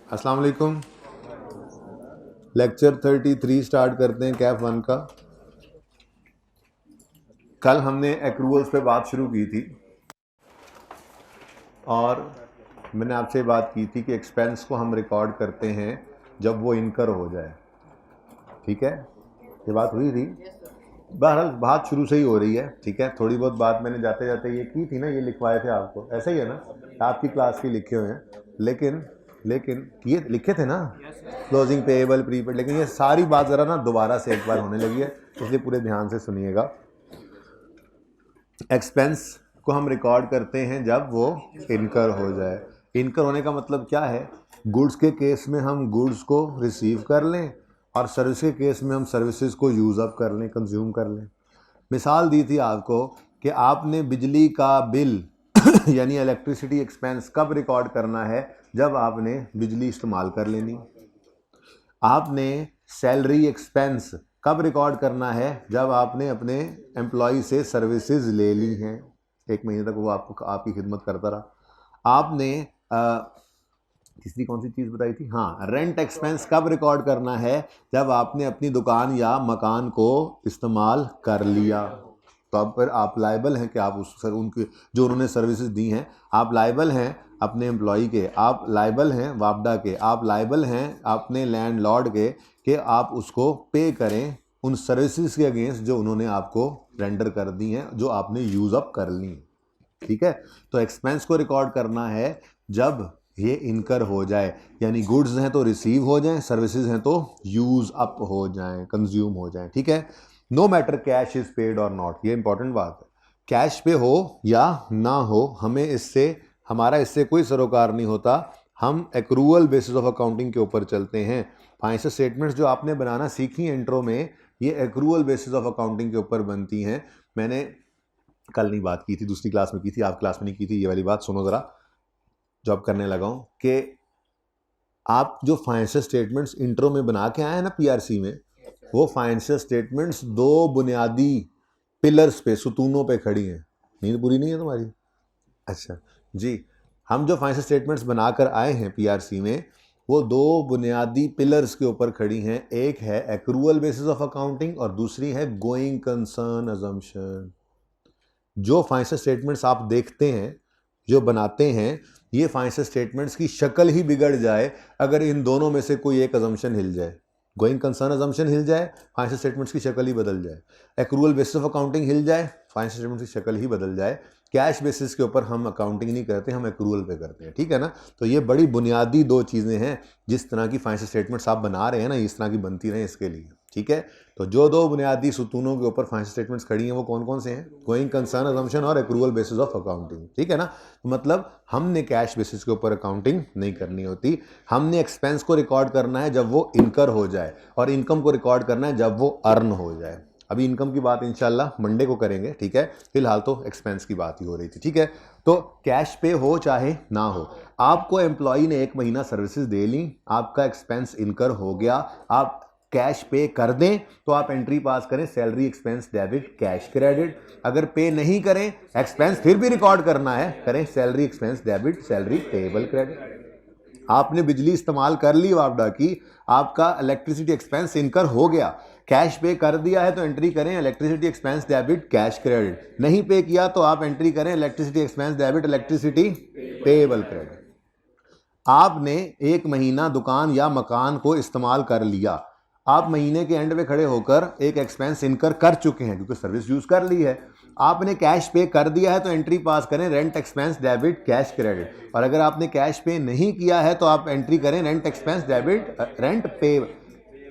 अस्सलाम वालेकुम। Lecture 33 start करते हैं कैफ 1 का। कल हमने एक्रूअल्स पे बात शुरू की थी और मैंने आपसे बात की थी कि एक्सपेंस को हम रिकॉर्ड करते हैं जब वो इनकर हो जाए। ठीक है, ये बात हुई थी। बहरहाल बात शुरू से ही हो रही है। ठीक है, थोड़ी बहुत बात मैंने जाते जाते ये की थी ना, ये लिखवाए थे आपको, ऐसा ही है ना, आपकी क्लास के लिखे हुए हैं। लेकिन ये लिखे थे ना, क्लोजिंग पेएबल प्रीपेड, लेकिन ये सारी बात ज़रा ना दोबारा से एक बार होने लगी है, इसलिए पूरे ध्यान से सुनिएगा। एक्सपेंस को हम रिकॉर्ड करते हैं जब वो इनकर हो जाए। इनकर होने का मतलब क्या है? गुड्स के केस में हम गुड्स को रिसीव कर लें और सर्विस के केस में हम सर्विसेज को यूज़ अप कर लें, कंज्यूम कर लें। मिसाल दी थी आपको कि आपने बिजली का बिल यानी इलेक्ट्रिसिटी एक्सपेंस कब रिकॉर्ड करना है? जब आपने बिजली इस्तेमाल कर लेनी। आपने सैलरी एक्सपेंस कब रिकॉर्ड करना है? जब आपने अपने एम्प्लॉय से सर्विसेज ले ली हैं, एक महीने तक वो आपकी खिदमत करता रहा। आपने तीसरी कौन सी चीज़ बताई थी? हाँ, रेंट एक्सपेंस कब रिकॉर्ड करना है? जब आपने अपनी दुकान या मकान को इस्तेमाल कर लिया। तो अब फिर आप लायबल हैं कि आप उनके जो उन्होंने सर्विसेज दी हैं, आप लायबल हैं अपने एम्प्लॉई के, आप लायबल हैं वापडा के, आप लायबल हैं अपने लैंडलॉर्ड के कि आप उसको पे करें उन सर्विसेज के अगेंस्ट जो उन्होंने आपको रेंडर कर दी हैं, जो आपने यूज़ अप कर ली। ठीक है, तो एक्सपेंस को रिकॉर्ड करना है जब ये इनकर हो जाए, यानी गुड्स हैं तो रिसीव हो जाएं, सर्विसेज हैं तो यूज़ अप हो जाएं, कंज्यूम हो जाएं। ठीक है, no matter cash is paid और नॉट, ये इंपॉर्टेंट बात है। कैश पे हो या ना हो, हमारा इससे कोई सरोकार नहीं होता। हम एक्रूअल बेसिस ऑफ अकाउंटिंग के ऊपर चलते हैं। फाइनेंशियल स्टेटमेंट्स जो आपने बनाना सीखी इंट्रो में, ये एक्रूअल बेसिस ऑफ अकाउंटिंग के ऊपर बनती हैं। मैंने कल नहीं बात की थी, दूसरी क्लास में की थी, आप क्लास में नहीं की थी। ये वाली बात सुनो ज़रा, जो अब करने लगा हूँ, कि आप जो फाइनेंशियल स्टेटमेंट्स इंट्रो में बना के आए हैं ना पीआरसी में, वो फाइनेंशियल स्टेटमेंट्स दो बुनियादी पिलर्स पे, सुतूनों पे खड़ी हैं। नींद पूरी नहीं है तुम्हारी? अच्छा जी, हम जो फाइनेंशियल स्टेटमेंट्स बनाकर आए हैं पीआरसी में, वो दो बुनियादी पिलर्स के ऊपर खड़ी हैं। एक है एक्रूअल बेसिस ऑफ अकाउंटिंग और दूसरी है गोइंग कंसर्न अजम्पशन। जो फाइनेंशियल स्टेटमेंट्स आप देखते हैं, जो बनाते हैं, ये फाइनेंशियल स्टेटमेंट्स की शक्ल ही बिगड़ जाए अगर इन दोनों में से कोई एक अजम्पशन हिल जाए। गोइंग कंसर्न अजम्पशन हिल जाए, फाइनेंशियल स्टेटमेंट्स की शक्ल ही बदल जाए। एक्रूअल बेसिस ऑफ अकाउंटिंग हिल जाए, फाइनेंशियल स्टेटमेंट्स की शक्ल ही बदल जाए। कैश बेसिस के ऊपर हम अकाउंटिंग नहीं करते, हम एक्रूअल पे करते हैं। ठीक है ना? तो ये बड़ी बुनियादी दो चीज़ें हैं। जिस तरह की फाइनेंशियल स्टेटमेंट्स आप बना रहे हैं ना, इस तरह की बनती रहे इसके लिए। ठीक है, तो जो दो बुनियादी सुतूनों के ऊपर फाइनेंशियल स्टेटमेंट्स खड़ी हैं, वो कौन कौन से हैं? गोइंग कंसर्न अजम्पशन और एक्रूअल बेसिस ऑफ अकाउंटिंग। ठीक है ना? मतलब हमने कैश बेसिस के ऊपर अकाउंटिंग नहीं करनी होती। हमने एक्सपेंस को रिकॉर्ड करना है जब वो इनकर हो जाए, और इनकम को रिकॉर्ड करना है जब वो अर्न हो जाए। अभी इनकम की बात इंशाल्लाह मंडे को करेंगे। ठीक है, फिलहाल तो एक्सपेंस की बात ही हो रही थी। ठीक है, तो कैश पे हो चाहे ना हो, आपको एम्प्लॉय ने एक महीना सर्विसेज दे ली, आपका एक्सपेंस इनकर हो गया, आप कैश पे कर दें तो आप एंट्री पास करें salary expense debit cash credit. अगर पे नहीं करें, एक्सपेंस फिर भी रिकॉर्ड करना है, करें salary expense debit salary payable credit. आपने बिजली इस्तेमाल कर ली वापडा की, आपका इलेक्ट्रिसिटी एक्सपेंस इनकर हो गया, कैश पे कर दिया है तो एंट्री करें electricity expense debit cash credit. नहीं पे किया तो आप एंट्री करें electricity expense debit electricity payable credit. आपने एक महीना दुकान या मकान को इस्तेमाल कर लिया, आप महीने के एंड पे खड़े होकर एक एक्सपेंस इनकर कर चुके हैं क्योंकि सर्विस यूज कर ली है। आपने कैश पे कर दिया है तो एंट्री पास करें rent expense debit cash credit, और अगर आपने कैश पे नहीं किया है तो आप एंट्री करें रेंट एक्सपेंस डेबिट रेंट पे।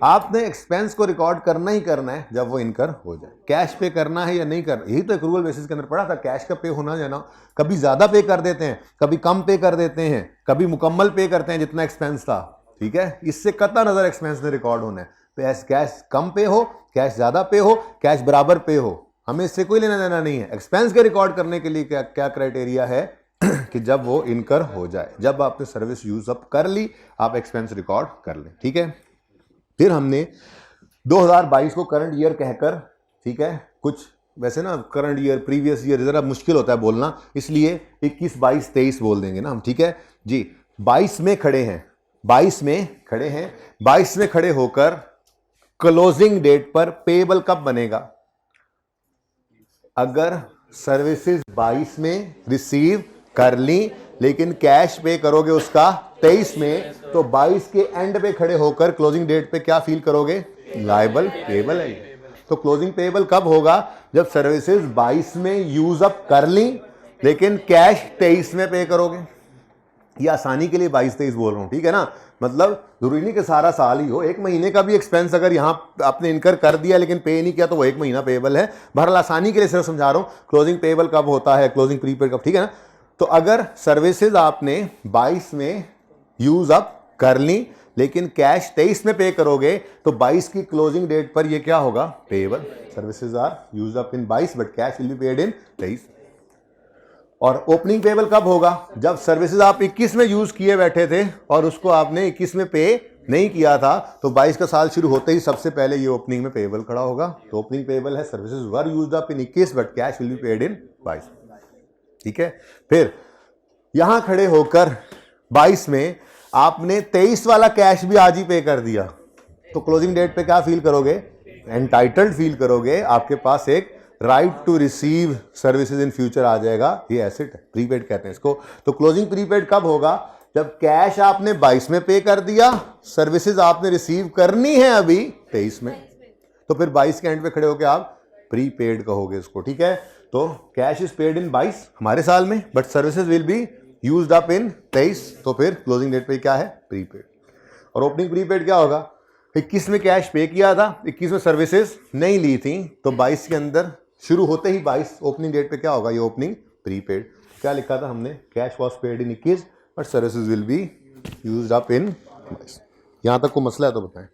आपने एक्सपेंस को रिकॉर्ड करना ही करना है जब वो इनकर हो जाए। कैश पे करना है या नहीं करना, यही तो एक्रूअल बेसिस के अंदर पड़ा था, कैश का पे होना या ना। कभी ज्यादा पे कर देते हैं, कभी कम पे कर देते हैं, कभी मुकम्मल पे करते हैं जितना एक्सपेंस था। ठीक है, इससे कतई नजर एक्सपेंस ने रिकॉर्ड होना है। कैश कम पे हो, कैश ज्यादा पे हो, कैश बराबर पे हो, हमें इससे कोई लेना देना नहीं है। एक्सपेंस के रिकॉर्ड करने के लिए क्या क्या क्राइटेरिया है कि जब वो इनकर हो जाए, जब आपने सर्विस यूज अप कर ली, आप एक्सपेंस रिकॉर्ड कर लें। ठीक है, फिर हमने 2022 को करंट ईयर कहकर, ठीक है, कुछ वैसे ना करंट ईयर प्रीवियस ईयर जरा मुश्किल होता है बोलना, इसलिए 21 22 23 बोल देंगे ना हम। ठीक है जी, 22 में खड़े हैं, 22 में खड़े हैं, 22 में खड़े होकर क्लोजिंग डेट पर पेएबल कब बनेगा? अगर सर्विसेज 22 में रिसीव कर ली लेकिन कैश पे करोगे उसका 23 में, तो 22 के एंड पे खड़े होकर क्लोजिंग डेट पे क्या फील करोगे? लायबल पेएबल है। तो क्लोजिंग पेएबल कब होगा? जब सर्विसेज 22 में यूज अप कर ली लेकिन कैश 23 में पे करोगे। ये आसानी के लिए 22-23 बोल रहा हूं, ठीक है ना? मतलब जरूरी नहीं कि सारा साल ही हो, एक महीने का भी एक्सपेंस अगर यहां आपने इनकर कर दिया लेकिन पे नहीं किया तो वो एक महीना पेएबल है। बहरहाल आसानी के लिए सिर्फ समझा रहा हूं क्लोजिंग पेएबल कब होता है, क्लोजिंग प्रीपेड कब, ठीक है ना? तो अगर सर्विसेज आपने 22 में यूज अप कर ली लेकिन कैश 23 में पे करोगे तो 22 की क्लोजिंग डेट पर ये क्या होगा? Payable. Services are use up in 22 but cash will be paid in 23। और ओपनिंग पेएबल कब होगा? जब सर्विसेज आप 21 में यूज किए बैठे थे और उसको आपने 21 में पे नहीं किया था, तो 22 का साल शुरू होते ही सबसे पहले ये ओपनिंग में पेएबल खड़ा होगा। तो ओपनिंग पेएबल है services were used up in 21 but cash will be paid इन 22, ठीक है? फिर यहां खड़े होकर 22 में आपने 23 वाला कैश भी आज ही पे कर दिया, तो क्लोजिंग डेट पे क्या फील करोगे? एंटाइटल्ड फील करोगे। आपके पास एक right to receive services in future आ जाएगा। ये एसेट है, प्रीपेड कहते हैं इसको। तो क्लोजिंग प्रीपेड कब होगा? जब कैश आपने 22 में पे कर दिया, सर्विसेज आपने रिसीव करनी है अभी 23 में, तो फिर 22 के एंड पे खड़े होकर आप प्रीपेड कहोगे इसको, ठीक है? तो कैश इज पेड इन 22 हमारे साल में, but services will be used up in 23, तो फिर क्लोजिंग डेट पे क्या है? प्रीपेड। और ओपनिंग प्रीपेड क्या होगा? 21 में कैश पे किया था, 21 में सर्विसेज नहीं ली थी, तो 22 के अंदर शुरू होते ही 22 ओपनिंग डेट पे क्या होगा? ये ओपनिंग प्रीपेड। क्या लिखा था हमने? Cash was paid in 21 but services will be used up in 22। यहां तक को मसला है तो बताएं।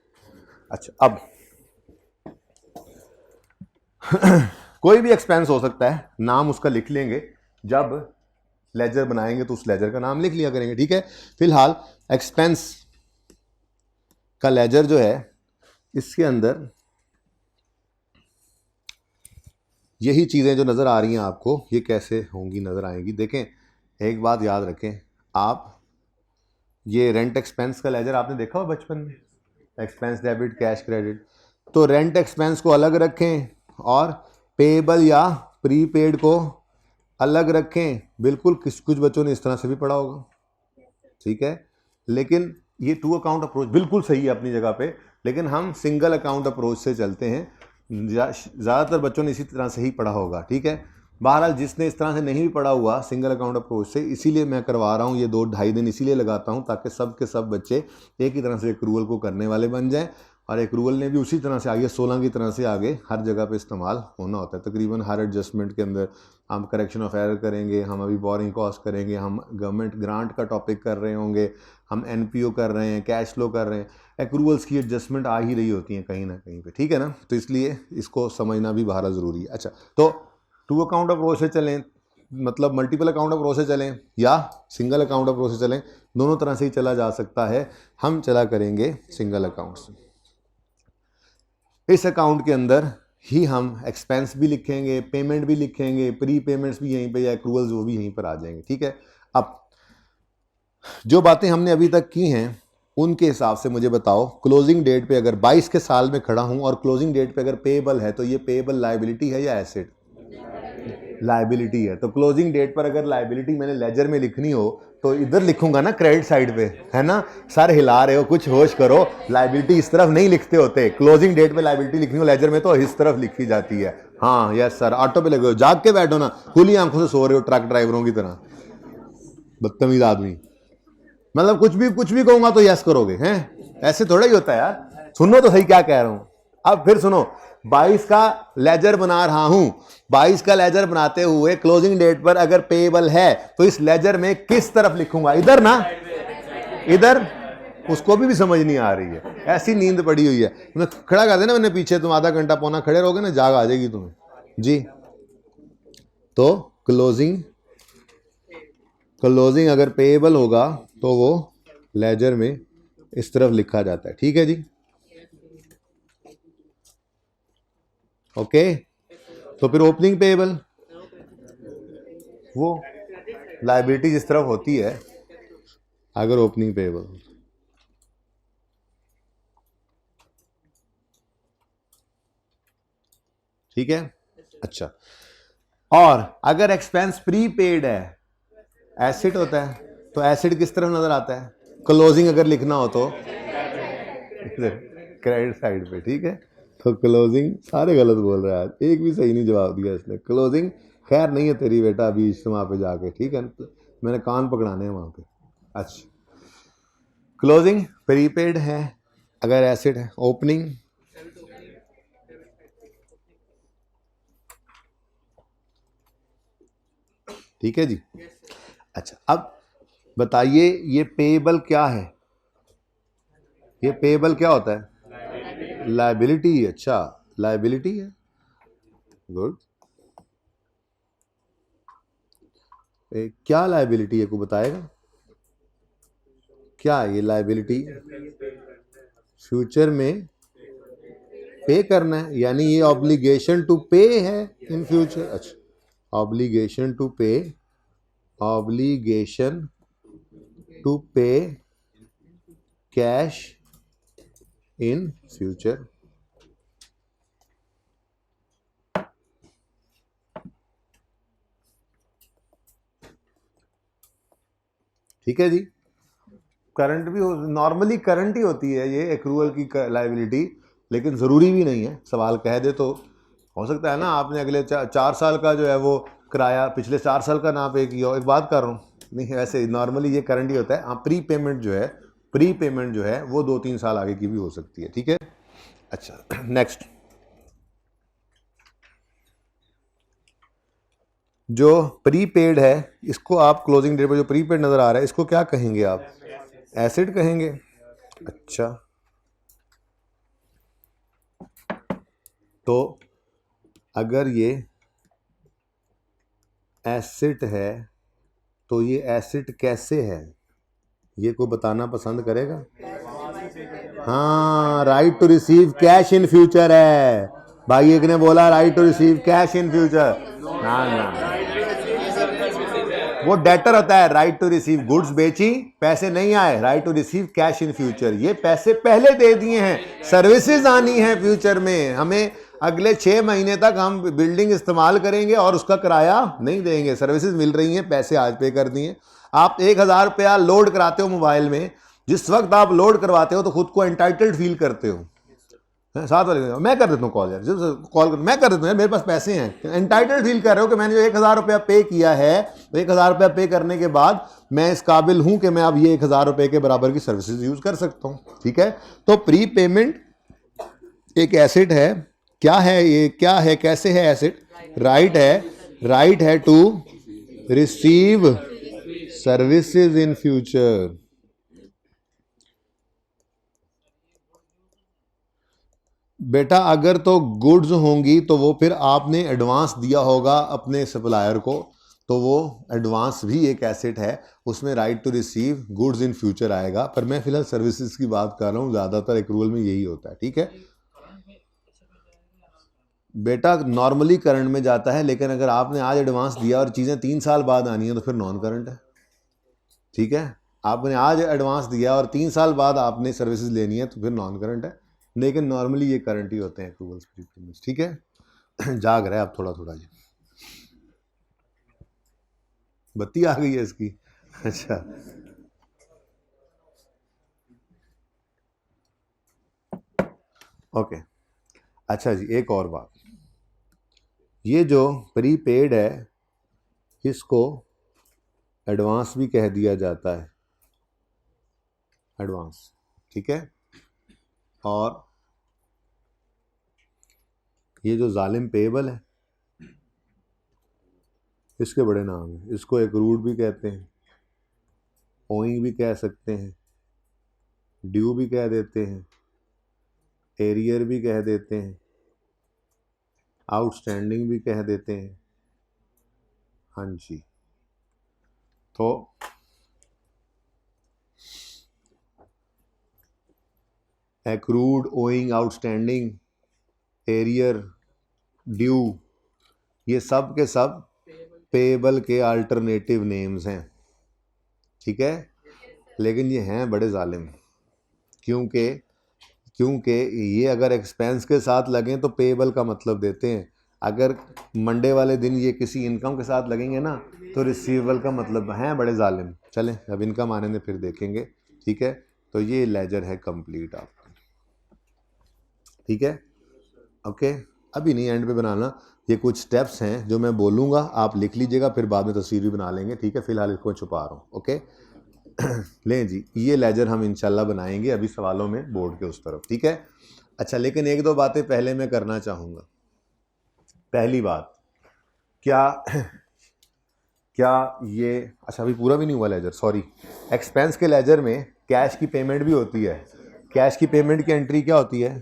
अच्छा, अब कोई भी एक्सपेंस हो सकता है, नाम उसका लिख लेंगे, जब लेजर बनाएंगे तो उस लेजर का नाम लिख लिया करेंगे, ठीक है? फिलहाल एक्सपेंस का लेजर जो है, इसके अंदर यही चीजें जो नजर आ रही हैं आपको, ये कैसे होंगी, नजर आएंगी। देखें, एक बात याद रखें, आप ये रेंट एक्सपेंस का लेजर आपने देखा हो बचपन में, एक्सपेंस डेबिट कैश क्रेडिट, तो रेंट एक्सपेंस को अलग रखें और पेएबल या प्रीपेड को अलग रखें। बिल्कुल, कुछ बच्चों ने इस तरह से भी पढ़ा होगा, ठीक है? लेकिन ये टू अकाउंट अप्रोच बिल्कुल सही है अपनी जगह पे, लेकिन हम सिंगल अकाउंट अप्रोच से चलते हैं। ज़्यादातर बच्चों ने इसी तरह से ही पढ़ा होगा, ठीक है? बहरहाल जिसने इस तरह से नहीं भी पढ़ा हुआ सिंगल अकाउंट अप्रोच से, इसीलिए मैं करवा रहा हूँ ये 2-2.5 दिन इसीलिए लगाता हूँ ताकि सब के सब बच्चे एक ही तरह से एक्रूवल को करने वाले बन जाएं, और एक्रूवल ने भी उसी तरह से आगे 16 की तरह से आगे हर जगह पे इस्तेमाल होना होता है। तकरीबन हर एडजस्टमेंट के अंदर हम करेक्शन ऑफ एरर करेंगे, हम अभी बोरिंग कॉस्ट करेंगे, हम गवर्नमेंट ग्रांट का टॉपिक कर रहे होंगे, हम एनपीओ कर रहे हैं, कैश फ्लो कर रहे हैं, एक्रूवल्स की एडजस्टमेंट आ ही रही होती हैं कहीं ना कहीं पे, ठीक है ना? तो इसलिए इसको समझना भी बहरहाल ज़रूरी है। अच्छा, तो टू अकाउंट अप्रोच से चलें, मतलब मल्टीपल अकाउंट अप्रोच से चलें या सिंगल अकाउंट अप्रोच से चलें, दोनों तरह से ही चला जा सकता है। हम चला करेंगे सिंगल अकाउंट से। इस अकाउंट के अंदर ही हम एक्सपेंस भी लिखेंगे, पेमेंट भी लिखेंगे, प्री पेमेंट्स भी यहीं पे, या एक्रूवल्स वो भी यहीं पर आ जाएंगे, ठीक है? अब जो बातें हमने अभी तक की हैं उनके हिसाब से मुझे बताओ, क्लोजिंग डेट पे अगर 22 के साल में खड़ा हूं और क्लोजिंग डेट पे अगर पेएबल है, तो ये पेएबल लायबिलिटी है या एसेट? लायबिलिटी है। तो क्लोजिंग डेट पर अगर लायबिलिटी मैंने लेजर में लिखनी हो तो इधर लिखूंगा ना, क्रेडिट साइड पे, है ना? सर हिला रहे हो, कुछ होश करो। लायबिलिटी इस तरफ नहीं लिखते होते, क्लोजिंग डेट पे लायबिलिटी लिखनी हो लेजर में तो इस तरफ लिखी जाती है। हाँ यस सर, ऑटो पे लगे हो, जाग के बैठो ना, खुली आंखों से सो रहे हो ट्रक ड्राइवरों की तरह, बदतमीज आदमी। मतलब कुछ भी कहूंगा तो यस करोगे, हैं? ऐसे थोड़ा ही होता है यार। सुनो तो सही क्या कह रहा हूं। अब फिर सुनो, 22 का लेजर बना रहा हूं, 22 का लेजर बनाते हुए क्लोजिंग डेट पर अगर पेएबल है तो इस लेजर में किस तरफ लिखूंगा? इधर ना, इधर। उसको भी समझ नहीं आ रही है, ऐसी नींद पड़ी हुई है। मैं खड़ा कर देना मैंने पीछे, तुम आधा घंटा पौना खड़े रहोगे ना, जाग आ जाएगी तुम्हें जी। तो क्लोजिंग अगर पेएबल होगा तो वो लेजर में इस तरफ लिखा जाता है, ठीक है जी? ओके। तो फिर ओपनिंग पेएबल, वो लायबिलिटी जिस तरफ होती है अगर ओपनिंग पेएबल, ठीक है। अच्छा, और अगर एक्सपेंस प्रीपेड है, एसेट होता है, तो एसेट किस तरफ नजर आता है? क्लोजिंग अगर लिखना हो तो क्रेडिट साइड पे, ठीक है। तो क्लोजिंग, सारे गलत बोल रहे हैं आज, एक भी सही नहीं जवाब दिया इसने। क्लोजिंग खैर नहीं है तेरी बेटा अभी इज्तिमा पे जाके, ठीक है, मैंने कान पकड़ाने हैं वहां पे। अच्छा, क्लोजिंग प्रीपेड है अगर एसेट है। ओपनिंग ठीक है जी। अच्छा, अब बताइए ये पेएबल क्या है? ये पेएबल क्या होता है? लायबिलिटी। अच्छा, लायबिलिटी है, गुड। क्या लायबिलिटी है, को बताएगा क्या है ये लायबिलिटी? फ्यूचर में पे करना है, यानी ये ऑब्लिगेशन टू पे है इन फ्यूचर। अच्छा, ऑब्लिगेशन टू पे, ऑब्लिगेशन टू पे कैश इन फ्यूचर। ठीक है जी। करंट भी हो, नॉर्मली करंट ही होती है ये एक्रूअल की लायबिलिटी, लेकिन ज़रूरी भी नहीं है। सवाल कह दे तो हो सकता है ना आपने अगले 4 साल का जो है वो किराया पिछले 4 साल का ना पे किया हो, एक बात कर रहा हूँ, नहीं वैसे नॉर्मली ये करंट ही होता है। हाँ, प्री पेमेंट जो है, प्री पेमेंट जो है वो 2-3 साल आगे की भी हो सकती है, ठीक है। अच्छा, नेक्स्ट, जो प्रीपेड है इसको आप क्लोजिंग डेट पर जो प्रीपेड नज़र आ रहा है इसको क्या कहेंगे आप? एसिड कहेंगे। अच्छा, तो अगर ये एसिड है तो ये एसिड कैसे है, ये कोई बताना पसंद करेगा? हाँ, right to receive cash in future है। भाई एक ने बोला right to receive cash in future, ना ना, वो डेटर होता है। राइट टू रिसीव, गुड्स बेची, पैसे नहीं आए, right to receive cash in future, ये पैसे पहले दे दिए हैं, सर्विसेज आनी है फ्यूचर में, हमें अगले 6 महीने तक हम बिल्डिंग इस्तेमाल करेंगे और उसका किराया नहीं देंगे, सर्विसेज मिल रही हैं, पैसे आज पे कर दिए। आप 1000 रुपया लोड कराते हो मोबाइल में, जिस वक्त आप लोड करवाते हो तो खुद को एंटाइटल्ड फील करते हो। साथ वाले मैं कर देता हूँ कॉल, यार कॉल मैं कर देता हूँ, मेरे पास पैसे हैं, एंटाइटल्ड फील कर रहे हो कि मैंने जो 1000 रुपया पे किया है, 1000 रुपया पे करने के बाद मैं इस काबिल हूं कि मैं अब ये 1000 रुपये के बराबर की सर्विसेज यूज कर सकता हूँ, ठीक है। तो प्री पेमेंट एक एसेट है। क्या है ये, क्या है, कैसे है एसेट? राइट है, राइट है to receive services in future. बेटा अगर तो गुड्स होंगी तो वो फिर आपने एडवांस दिया होगा अपने सप्लायर को, तो वो एडवांस भी एक एसेट है, उसमें right to receive goods in future आएगा। पर मैं फिलहाल सर्विसेज की बात कर रहा हूँ, ज़्यादातर एक्रूअल में यही होता है, ठीक है। बेटा नॉर्मली करंट में जाता है, लेकिन अगर आपने आज एडवांस दिया और चीज़ें 3 साल बाद आनी है तो फिर नॉन करंट है, ठीक है। आपने आज एडवांस दिया और 3 साल बाद आपने सर्विसेज लेनी है तो फिर नॉन करंट है, लेकिन नॉर्मली ये करंट ही होते हैं एक्रूवल्स, प्रीपेमेंट्स, ठीक है। जाग रहा है अब थोड़ा थोड़ा जी, बत्ती आ गई है इसकी। अच्छा, ओके। अच्छा जी, एक और बात, ये जो प्रीपेड है इसको एडवांस भी कह दिया जाता है, एडवांस, ठीक है। और ये जो जालिम पेएबल है इसके बड़े नाम हैं, इसको एक्रूड भी कहते हैं, ओइंग भी कह सकते हैं, ड्यू भी कह देते हैं, एरियर भी कह देते हैं, आउटस्टैंडिंग भी कह देते हैं। हाँ जी, तो accrued, owing, outstanding, arrear, due, ये सब के सब पेएबल के अल्टरनेटिव नेम्स हैं, ठीक है। लेकिन ये हैं बड़े जालिम, क्योंकि ये अगर एक्सपेंस के साथ लगें तो पेएबल का मतलब देते हैं, अगर मंडे वाले दिन ये किसी इनकम के साथ लगेंगे ना तो रिसीवेबल का मतलब है बड़े जालिम। चलें अब इनकम आने में फिर देखेंगे, ठीक है। तो ये लेजर है कंप्लीट आपका, ठीक है, ओके। अभी नहीं, एंड पे बनाना। ये कुछ स्टेप्स हैं जो मैं बोलूँगा, आप लिख लीजिएगा, फिर बाद में तस्वीर भी बना लेंगे, ठीक है। फिलहाल इसको छुपा रहा हूँ, ओके। लें जी, ये लेजर हम इंशाल्लाह बनाएंगे अभी सवालों में बोर्ड के उस तरफ, ठीक है। अच्छा, लेकिन एक दो बातें पहले मैं करना चाहूँगा। पहली बात, क्या क्या ये, अच्छा अभी पूरा भी नहीं हुआ लेजर, सॉरी। एक्सपेंस के लेजर में कैश की पेमेंट भी होती है। कैश की पेमेंट की एंट्री क्या होती है?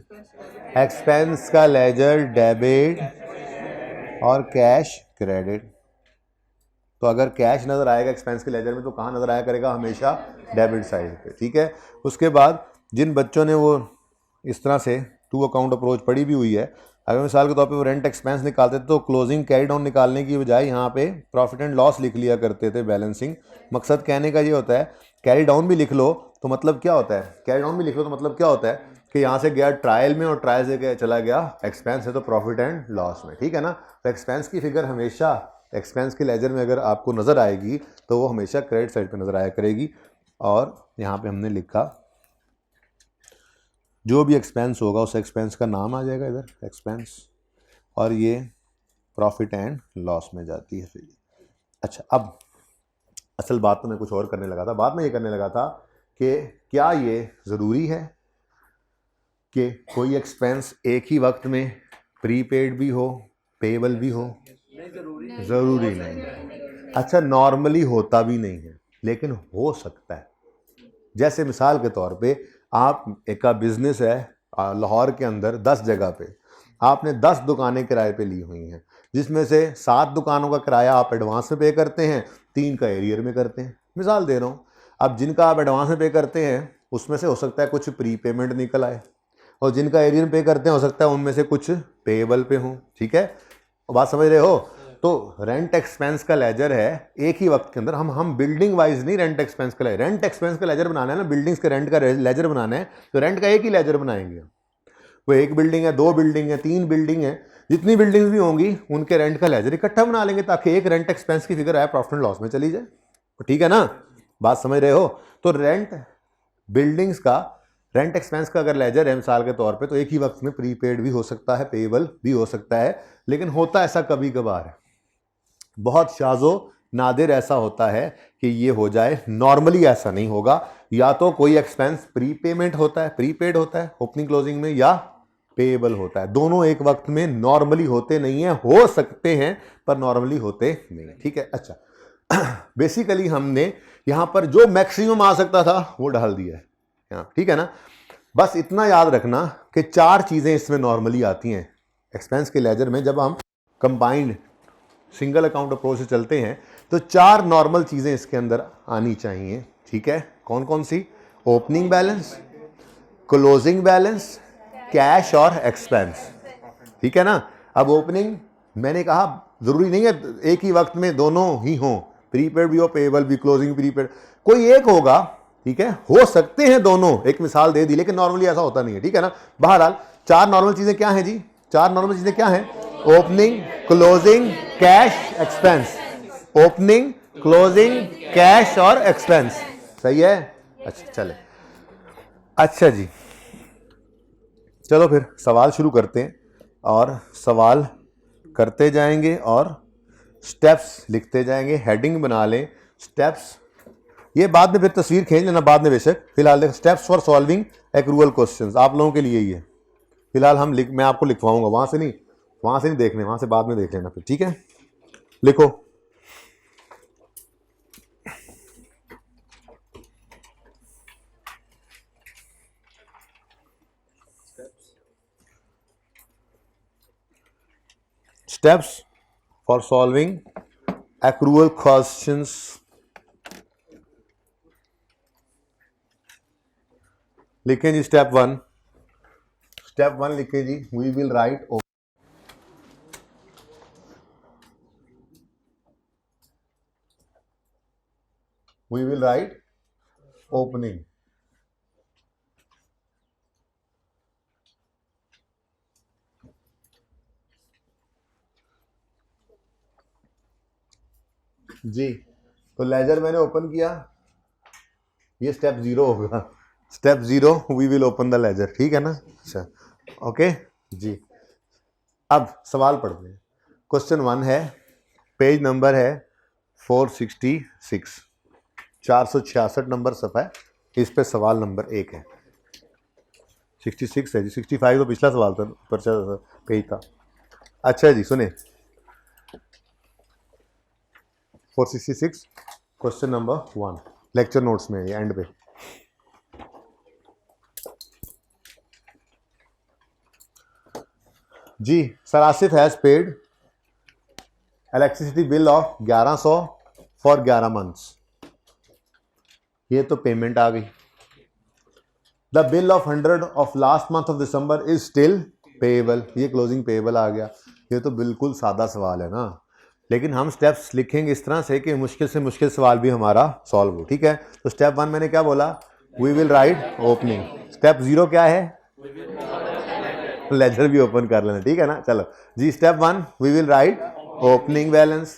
एक्सपेंस का लेजर डेबिट और कैश क्रेडिट। तो अगर कैश नज़र आएगा एक्सपेंस के लेजर में तो कहाँ नज़र आया करेगा? हमेशा डेबिट साइड पे, ठीक है। उसके बाद जिन बच्चों ने वो इस तरह से टू अकाउंट अप्रोच पड़ी भी हुई है, अगर मिसाल के तौर पे वो रेंट एक्सपेंस निकालते थे तो क्लोजिंग कैरी डाउन निकालने की बजाय यहाँ पे प्रॉफिट एंड लॉस लिख लिया करते थे, बैलेंसिंग। मकसद कहने का ये होता है, कैरी डाउन भी लिख लो तो मतलब क्या होता है, कैरी डाउन भी लिख लो तो मतलब क्या होता है कि यहाँ से गया ट्रायल में और ट्रायल से चला गया एक्सपेंस है तो प्रॉफिट एंड लॉस में, ठीक है ना। तो एक्सपेंस की फिगर हमेशा एक्सपेंस के लेजर में अगर आपको नज़र आएगी तो वो हमेशा क्रेडिट साइड पे नज़र आया करेगी। और यहाँ पे हमने लिखा जो भी एक्सपेंस होगा उस एक्सपेंस का नाम आ जाएगा इधर एक्सपेंस, और ये प्रॉफिट एंड लॉस में जाती है फिर। अच्छा, अब असल बात तो मैं कुछ और करने लगा था, बाद में ये करने लगा था कि क्या ये ज़रूरी है कि कोई एक्सपेंस एक ही वक्त में प्रीपेड भी हो पेबल भी हो? ज़रूरी नहीं। अच्छा, नॉर्मली होता भी नहीं है लेकिन हो सकता है। जैसे मिसाल के तौर पे आप एक का बिजनेस है लाहौर के अंदर 10 जगह पे, आपने 10 दुकानें किराए पे ली हुई हैं, जिसमें से 7 दुकानों का किराया आप एडवांस में पे करते हैं, 3 का एरियर में करते हैं। मिसाल दे रहा हूँ। अब जिनका आप एडवांस में पे करते हैं उसमें से हो सकता है कुछ प्री पेमेंट निकल आए, और जिनका एरियर में पे करते हैं हो सकता है उनमें से कुछ पेएबल पे हों, ठीक है। बात समझ रहे हो? तो रेंट एक्सपेंस का लेजर है एक ही वक्त के अंदर, हम बिल्डिंग वाइज नहीं रेंट एक्सपेंस का लेजर, रेंट एक्सपेंस का लेजर बनाना है ना, बिल्डिंग्स के रेंट का लेजर बनाना है तो रेंट का एक ही लेजर बनाएंगे। वो एक बिल्डिंग है, 2 बिल्डिंग है, 3 बिल्डिंग है, जितनी बिल्डिंग्स भी होंगी उनके रेंट का लेजर इकट्ठा बना लेंगे ताकि एक रेंट एक्सपेंस की फिगर आए प्रॉफिट एंड लॉस में चली जाए, तो ठीक है ना। बात समझ रहे हो? तो रेंट बिल्डिंग्स का रेंट एक्सपेंस का अगर लेजर है मिसाल के तौर पे तो एक ही वक्त में प्रीपेड भी हो सकता है, पेएबल भी हो सकता है, लेकिन होता ऐसा कभी कभार है, बहुत शाज़ो नादिर ऐसा होता है कि ये हो जाए, नॉर्मली ऐसा नहीं होगा। या तो कोई एक्सपेंस प्रीपेमेंट होता है, प्रीपेड होता है ओपनिंग क्लोजिंग में, या पेएबल होता है, दोनों एक वक्त में नॉर्मली होते नहीं है, हो सकते हैं पर नॉर्मली होते नहीं, ठीक है। अच्छा बेसिकली हमने यहां पर जो मैक्सिमम आ सकता था वो डाल दिया है यहाँ, ठीक है ना। बस इतना याद रखना कि 4 चीजें इसमें नॉर्मली आती हैं एक्सपेंस के लेजर में। जब हम कंबाइंड सिंगल अकाउंट अप्रोच से चलते हैं तो 4 नॉर्मल चीजें इसके अंदर आनी चाहिए, ठीक है। कौन कौन सी? Opening balance, closing balance, cash और एक्सपेंस, ठीक है ना। अब ओपनिंग मैंने कहा जरूरी नहीं है एक ही वक्त में दोनों ही हों, प्रीपेड भी हो पेएबल भी, क्लोजिंग प्रीपेड, कोई एक होगा, ठीक है। हो सकते हैं दोनों, एक मिसाल दे दी, लेकिन नॉर्मली ऐसा होता नहीं है, ठीक है ना। बहरहाल 4 नॉर्मल चीजें क्या हैं जी? 4 नॉर्मल चीजें क्या हैं? Opening, closing, cash, expense. Opening, closing, cash और एक्सपेंस, सही है। अच्छा चले, अच्छा जी, चलो फिर सवाल शुरू करते हैं और सवाल करते जाएंगे और स्टेप्स लिखते जाएंगे, हेडिंग बना लें स्टेप्स, ये बाद में फिर तस्वीर खींच लेना बाद में बेशक। फिलहाल देख, steps for solving accrual questions आप लोगों के लिए ही है। फिलहाल हम मैं आपको लिखवाऊंगा, वहां से नहीं देखने, वहां से बाद में देख लेना फिर, ठीक है। लिखो, steps for solving accrual questions. लिखें जी स्टेप 1, स्टेप 1 लिखें जी, वी विल राइट ओपनिंग। जी, तो लेजर मैंने ओपन किया, ये स्टेप 0 होगा। Step 0 we will open the ledger, ठीक है ना। अच्छा ओके जी, अब सवाल पढ़ते हैं। क्वेश्चन 1 है, पेज नंबर है 466, 466 नंबर सफ़ा है, इस पे सवाल नंबर 1 है। 66 है जी, 65 तो पिछला सवाल था, पर्चा पेज था। अच्छा जी सुने, 466 क्वेश्चन नंबर 1 लेक्चर नोट्स में, ये एंड पे। जी, sir Asif has paid electricity bill of 1100 for 11 months. ये तो पेमेंट आ गई। The bill of 100 of last month of December is still payable, ये क्लोजिंग पेएबल आ गया। ये तो बिल्कुल सादा सवाल है ना, लेकिन हम स्टेप्स लिखेंगे इस तरह से कि मुश्किल से मुश्किल सवाल भी हमारा सॉल्व हो, ठीक है। तो स्टेप 1 मैंने क्या बोला, we will write opening. Step 0 क्या है, लेजर भी ओपन कर लेना, ठीक है ना। चलो जी, step 1 we will write opening balance,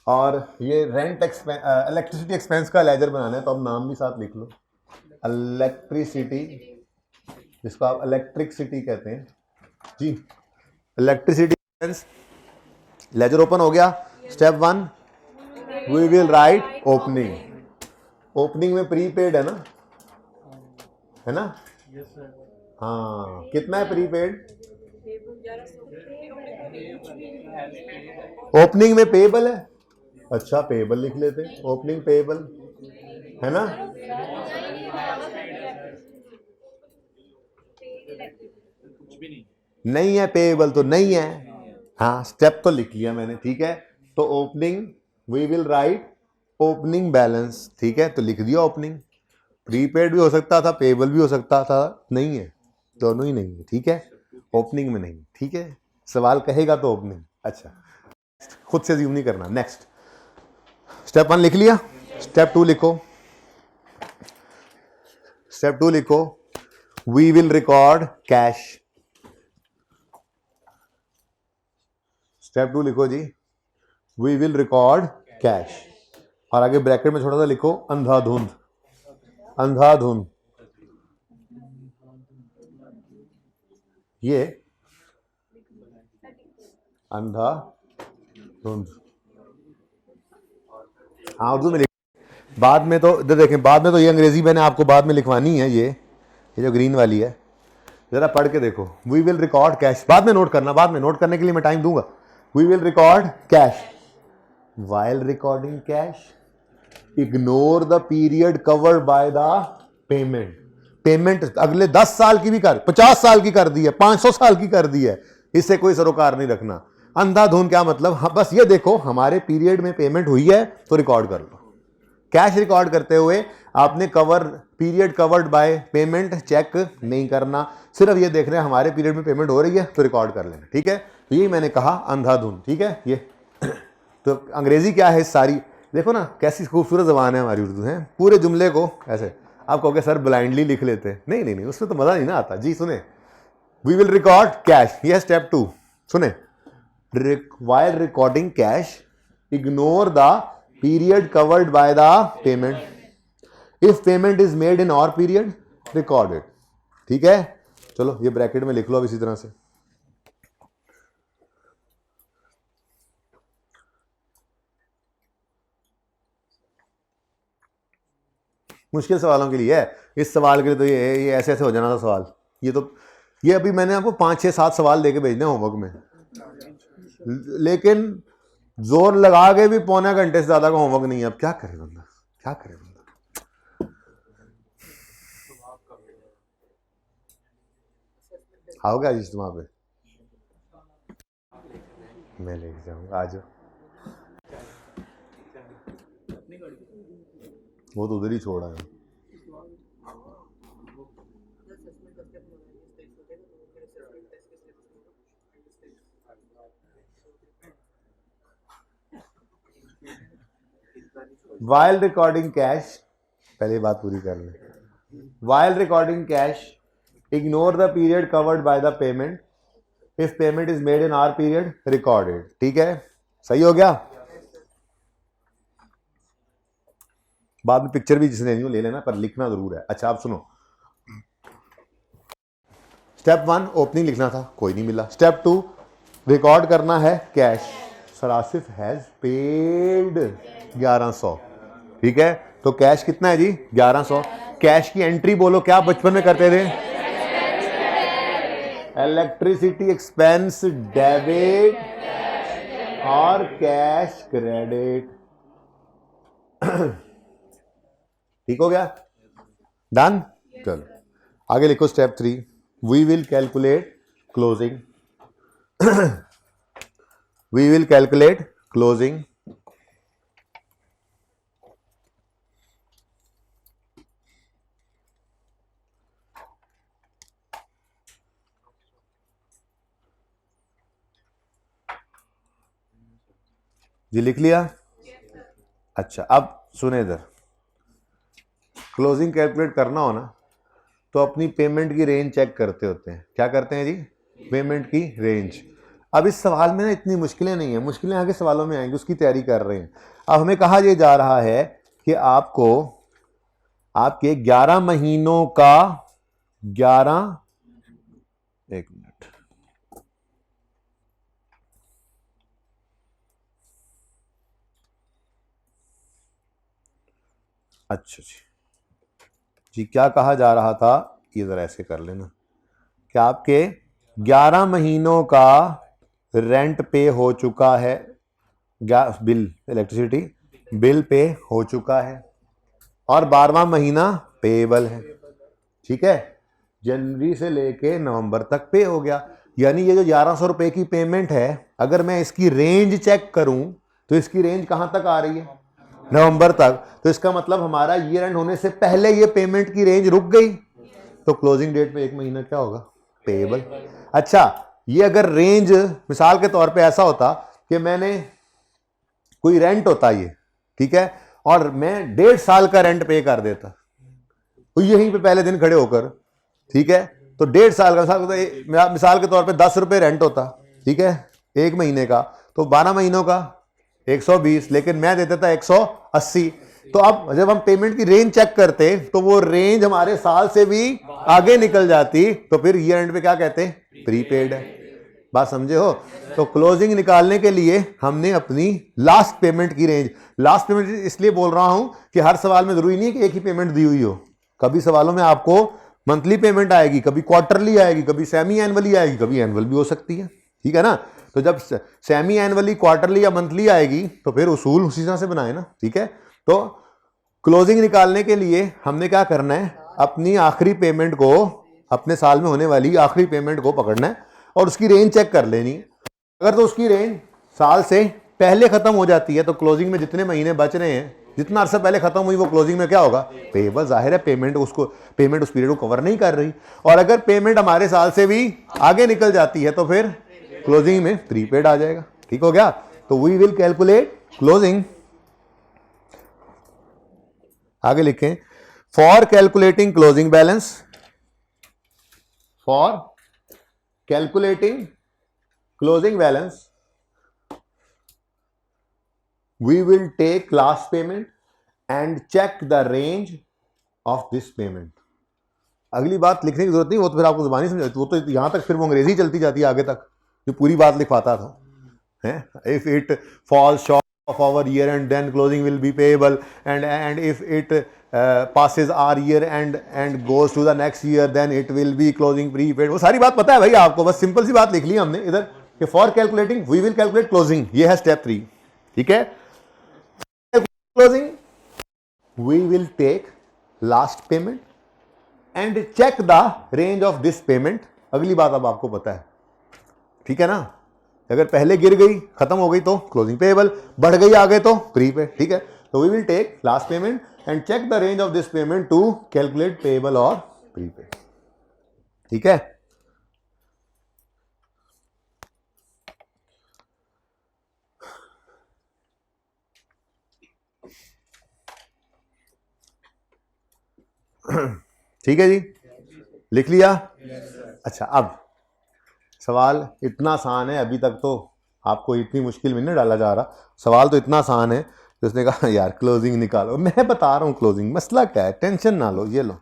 और ये रेंट इलेक्ट्रिसिटी एक्सपेंस का लेजर बनाना है, तो अब नाम भी साथ लिख लो, इलेक्ट्रिसिटी, जिसको आप इलेक्ट्रिसिटी कहते हैं जी, इलेक्ट्रिसिटी एक्सपेंस। लेजर ओपन हो गया। Step 1 we will write opening. Opening में प्रीपेड है ना हाँ, कितना है प्रीपेड, ओपनिंग में पेएबल है। अच्छा पेएबल लिख लेते, ओपनिंग पेएबल है ना। नहीं है पेएबल तो नहीं है, हाँ स्टेप तो लिख लिया मैंने, ठीक है। तो opening we will write opening balance, ठीक है, तो लिख दिया ओपनिंग। प्रीपेड भी हो सकता था, पेएबल भी हो सकता था, नहीं है, दोनों ही नहीं है, ठीक है, ओपनिंग में नहीं, ठीक है। सवाल कहेगा तो ओपनिंग। अच्छा, खुद से ज्यूम नहीं करना। नेक्स्ट, स्टेप 1 लिख लिया, स्टेप 2 लिखो। स्टेप 2 लिखो, we will record cash. Step 2 लिखो जी, वी विल रिकॉर्ड कैश, और आगे ब्रैकेट में छोटा सा लिखो अंधाधुंध। अंधाधुंध, ये अंधाधुंध, हाँ उर्दू में लिख, बाद में तो इधर देखें, बाद में तो ये अंग्रेजी मैंने आपको बाद में लिखवानी है, ये जो ग्रीन वाली है, जरा पढ़ के देखो। वी विल रिकॉर्ड कैश, बाद में नोट करना, बाद में नोट करने के लिए मैं टाइम दूंगा। We will record cash, while recording cash ignore the period covered by the payment. Payment अगले 10 साल की भी कर, 50 साल की कर दी है, 500 साल की कर दी है, इससे कोई सरोकार नहीं रखना। अंधाधुंध क्या मतलब, हाँ, बस ये देखो हमारे पीरियड में पेमेंट हुई है तो रिकॉर्ड कर लो। कैश रिकॉर्ड करते हुए आपने period covered by payment check नहीं करना, सिर्फ ये देख रहे हैं हमारे पीरियड में पेमेंट हो रही है तो रिकॉर्ड कर लेना, ठीक है। तो यही मैंने कहा अंधाधुंध, ठीक है। ये तो अंग्रेजी क्या है सारी, देखो ना कैसी खूबसूरत जबान है हमारी उर्दू है। पूरे जुमले को ऐसे आप कहोगे सर ब्लाइंडली लिख लेते हैं, नहीं नहीं नहीं, उसमें तो मजा नहीं ना आता जी। सुने, वी विल रिकॉर्ड कैश, ये स्टेप 2। सुने, while recording cash ignore the period covered by the payment, if payment is made in our period record it, ठीक है। चलो ये ब्रैकेट में लिख लो अब इसी तरह से। मुश्किल सवालों के लिए है, इस सवाल के लिए तो ये ऐसे ऐसे हो जाना था सवाल। ये अभी मैंने आपको 5 6 7 सवाल देके भेजने होमवर्क में, लेकिन जोर लगा के भी पौने घंटे से ज्यादा का होमवर्क नहीं है। अब क्या करे बंदा, क्या करे बंदा। आओगे आज इज्तिमा पे, मैं लेके जाऊंगा, आ जाओ। वो तो उधर ही छोड़ा है। वाइल रिकॉर्डिंग कैश, पहले बात पूरी कर ले। While recording cash ignore the period covered by the payment, if payment is made in our period recorded, ठीक है। सही हो गया। बाद में पिक्चर भी जिसने ले लेना, पर लिखना जरूर है। अच्छा आप सुनो, स्टेप 1 ओपनिंग लिखना था, कोई नहीं मिला। स्टेप 2 रिकॉर्ड करना है cash, sir Asif has paid 1100, ठीक है। तो कैश कितना है जी 1100। कैश की एंट्री बोलो, क्या बचपन में करते थे? इलेक्ट्रिसिटी एक्सपेंस डेबिट और कैश क्रेडिट। ठीक हो गया, डन। चलो आगे लिखो step 3, we will calculate closing. We will calculate closing. जी लिख लिया? अच्छा अब सुने इधर, क्लोजिंग कैलकुलेट करना हो ना तो अपनी पेमेंट की रेंज चेक करते होते हैं। क्या करते हैं जी? पेमेंट की रेंज। अब इस सवाल में ना इतनी मुश्किलें नहीं है, मुश्किलें आगे सवालों में आएंगी, उसकी तैयारी कर रहे हैं। अब हमें कहा यह जा रहा है कि आपको आपके 11 महीनों का 11 एक मिनट, अच्छा जी क्या कहा जा रहा था, ये जरा ऐसे कर लेना कि आपके 11 महीनों का रेंट पे हो चुका है, gas bill electricity bill pay हो चुका है और 12वां महीना पेएबल है, ठीक है। जनवरी से लेके नवंबर तक पे हो गया, यानी ये जो 1100 रुपए की पेमेंट है, अगर मैं इसकी रेंज चेक करूं तो इसकी रेंज कहां तक आ रही है? नवंबर तक। तो इसका मतलब हमारा ईयर एंड होने से पहले ये पेमेंट की रेंज रुक गई, तो क्लोजिंग डेट पे एक महीना क्या होगा? पेएबल। अच्छा ये अगर रेंज मिसाल के तौर पे ऐसा होता कि मैंने कोई रेंट होता ये, ठीक है, और मैं 1.5 साल का रेंट पे कर देता तो यहीं पे पहले दिन खड़े होकर, ठीक है, तो 1.5 साल का मिसाल के तौर पे 10 रुपए रेंट होता, ठीक है, एक महीने का, तो 12 महीनों का 120, लेकिन मैं देता था 180। तो अब जब हम पेमेंट की रेंज चेक करते तो वो रेंज हमारे साल से भी आगे निकल जाती, तो फिर ईयर एंड पे क्या कहते हैं? प्रीपेड है। बात समझे हो? तो क्लोजिंग निकालने के लिए हमने अपनी लास्ट पेमेंट की रेंज, लास्ट पेमेंट इसलिए बोल रहा हूं कि हर सवाल में जरूरी नहीं है कि एक ही पेमेंट दी हुई हो, कभी सवालों में आपको मंथली पेमेंट आएगी, कभी क्वार्टरली आएगी, कभी सेमी एनुअली आएगी, कभी एनुअल भी हो सकती है, ठीक है ना। तो जब सेमी एनुअली, क्वार्टरली या मंथली आएगी तो फिर उसूल उसी तरह से बनाए ना, ठीक है। तो क्लोजिंग निकालने के लिए हमने क्या करना है? अपनी आखिरी पेमेंट को, अपने साल में होने वाली आखिरी पेमेंट को पकड़ना है और उसकी रेंज चेक कर लेनी है। अगर तो उसकी रेंज साल से पहले खत्म हो जाती है तो क्लोजिंग में जितने महीने बच रहे हैं, जितना अरसा पहले खत्म हुई, वो क्लोजिंग में क्या होगा? पेएबल। जाहिर है पेमेंट उस पीरियड को कवर नहीं कर रही। और अगर पेमेंट हमारे साल से भी आगे निकल जाती है तो फिर क्लोजिंग में प्रीपेड आ जाएगा। ठीक हो गया? तो वी विल कैलकुलेट क्लोजिंग। आगे लिखें, for calculating closing balance, for calculating closing balance we will take last payment and check the range of this payment। अगली बात लिखने की जरूरत नहीं, वो तो फिर आपको जुबानी समझ, वो तो यहां तक फिर वो अंग्रेजी चलती जाती है आगे तक, जो पूरी बात लिखवाता था है। If it falls short of our year and then closing will be payable, and if it passes our year and goes to the next year then it will be closing prepaid। वो सारी बात पता है भाई आपको, बस simple सी बात लिख ली हमने इधर कि for calculating we will calculate closing, ये है स्टेप 3। ठीक है, closing we will take last payment and check the range of this payment. अगली बात अब आपको पता है, ठीक है ना, अगर पहले गिर गई, खत्म हो गई तो क्लोजिंग पेएबल, बढ़ गई आगे तो प्रीपेड। ठीक है, तो we will take last payment and check the range of this payment to calculate payable और प्रीपेड। ठीक है, ठीक है जी, लिख लिया? अच्छा, अब सवाल इतना आसान है, अभी तक तो आपको इतनी मुश्किल में नहीं डाला जा रहा, सवाल तो इतना आसान है तो उसने कहा यार क्लोजिंग निकालो। मैं बता रहा हूँ क्लोजिंग मसला क्या है, टेंशन ना लो। ये लो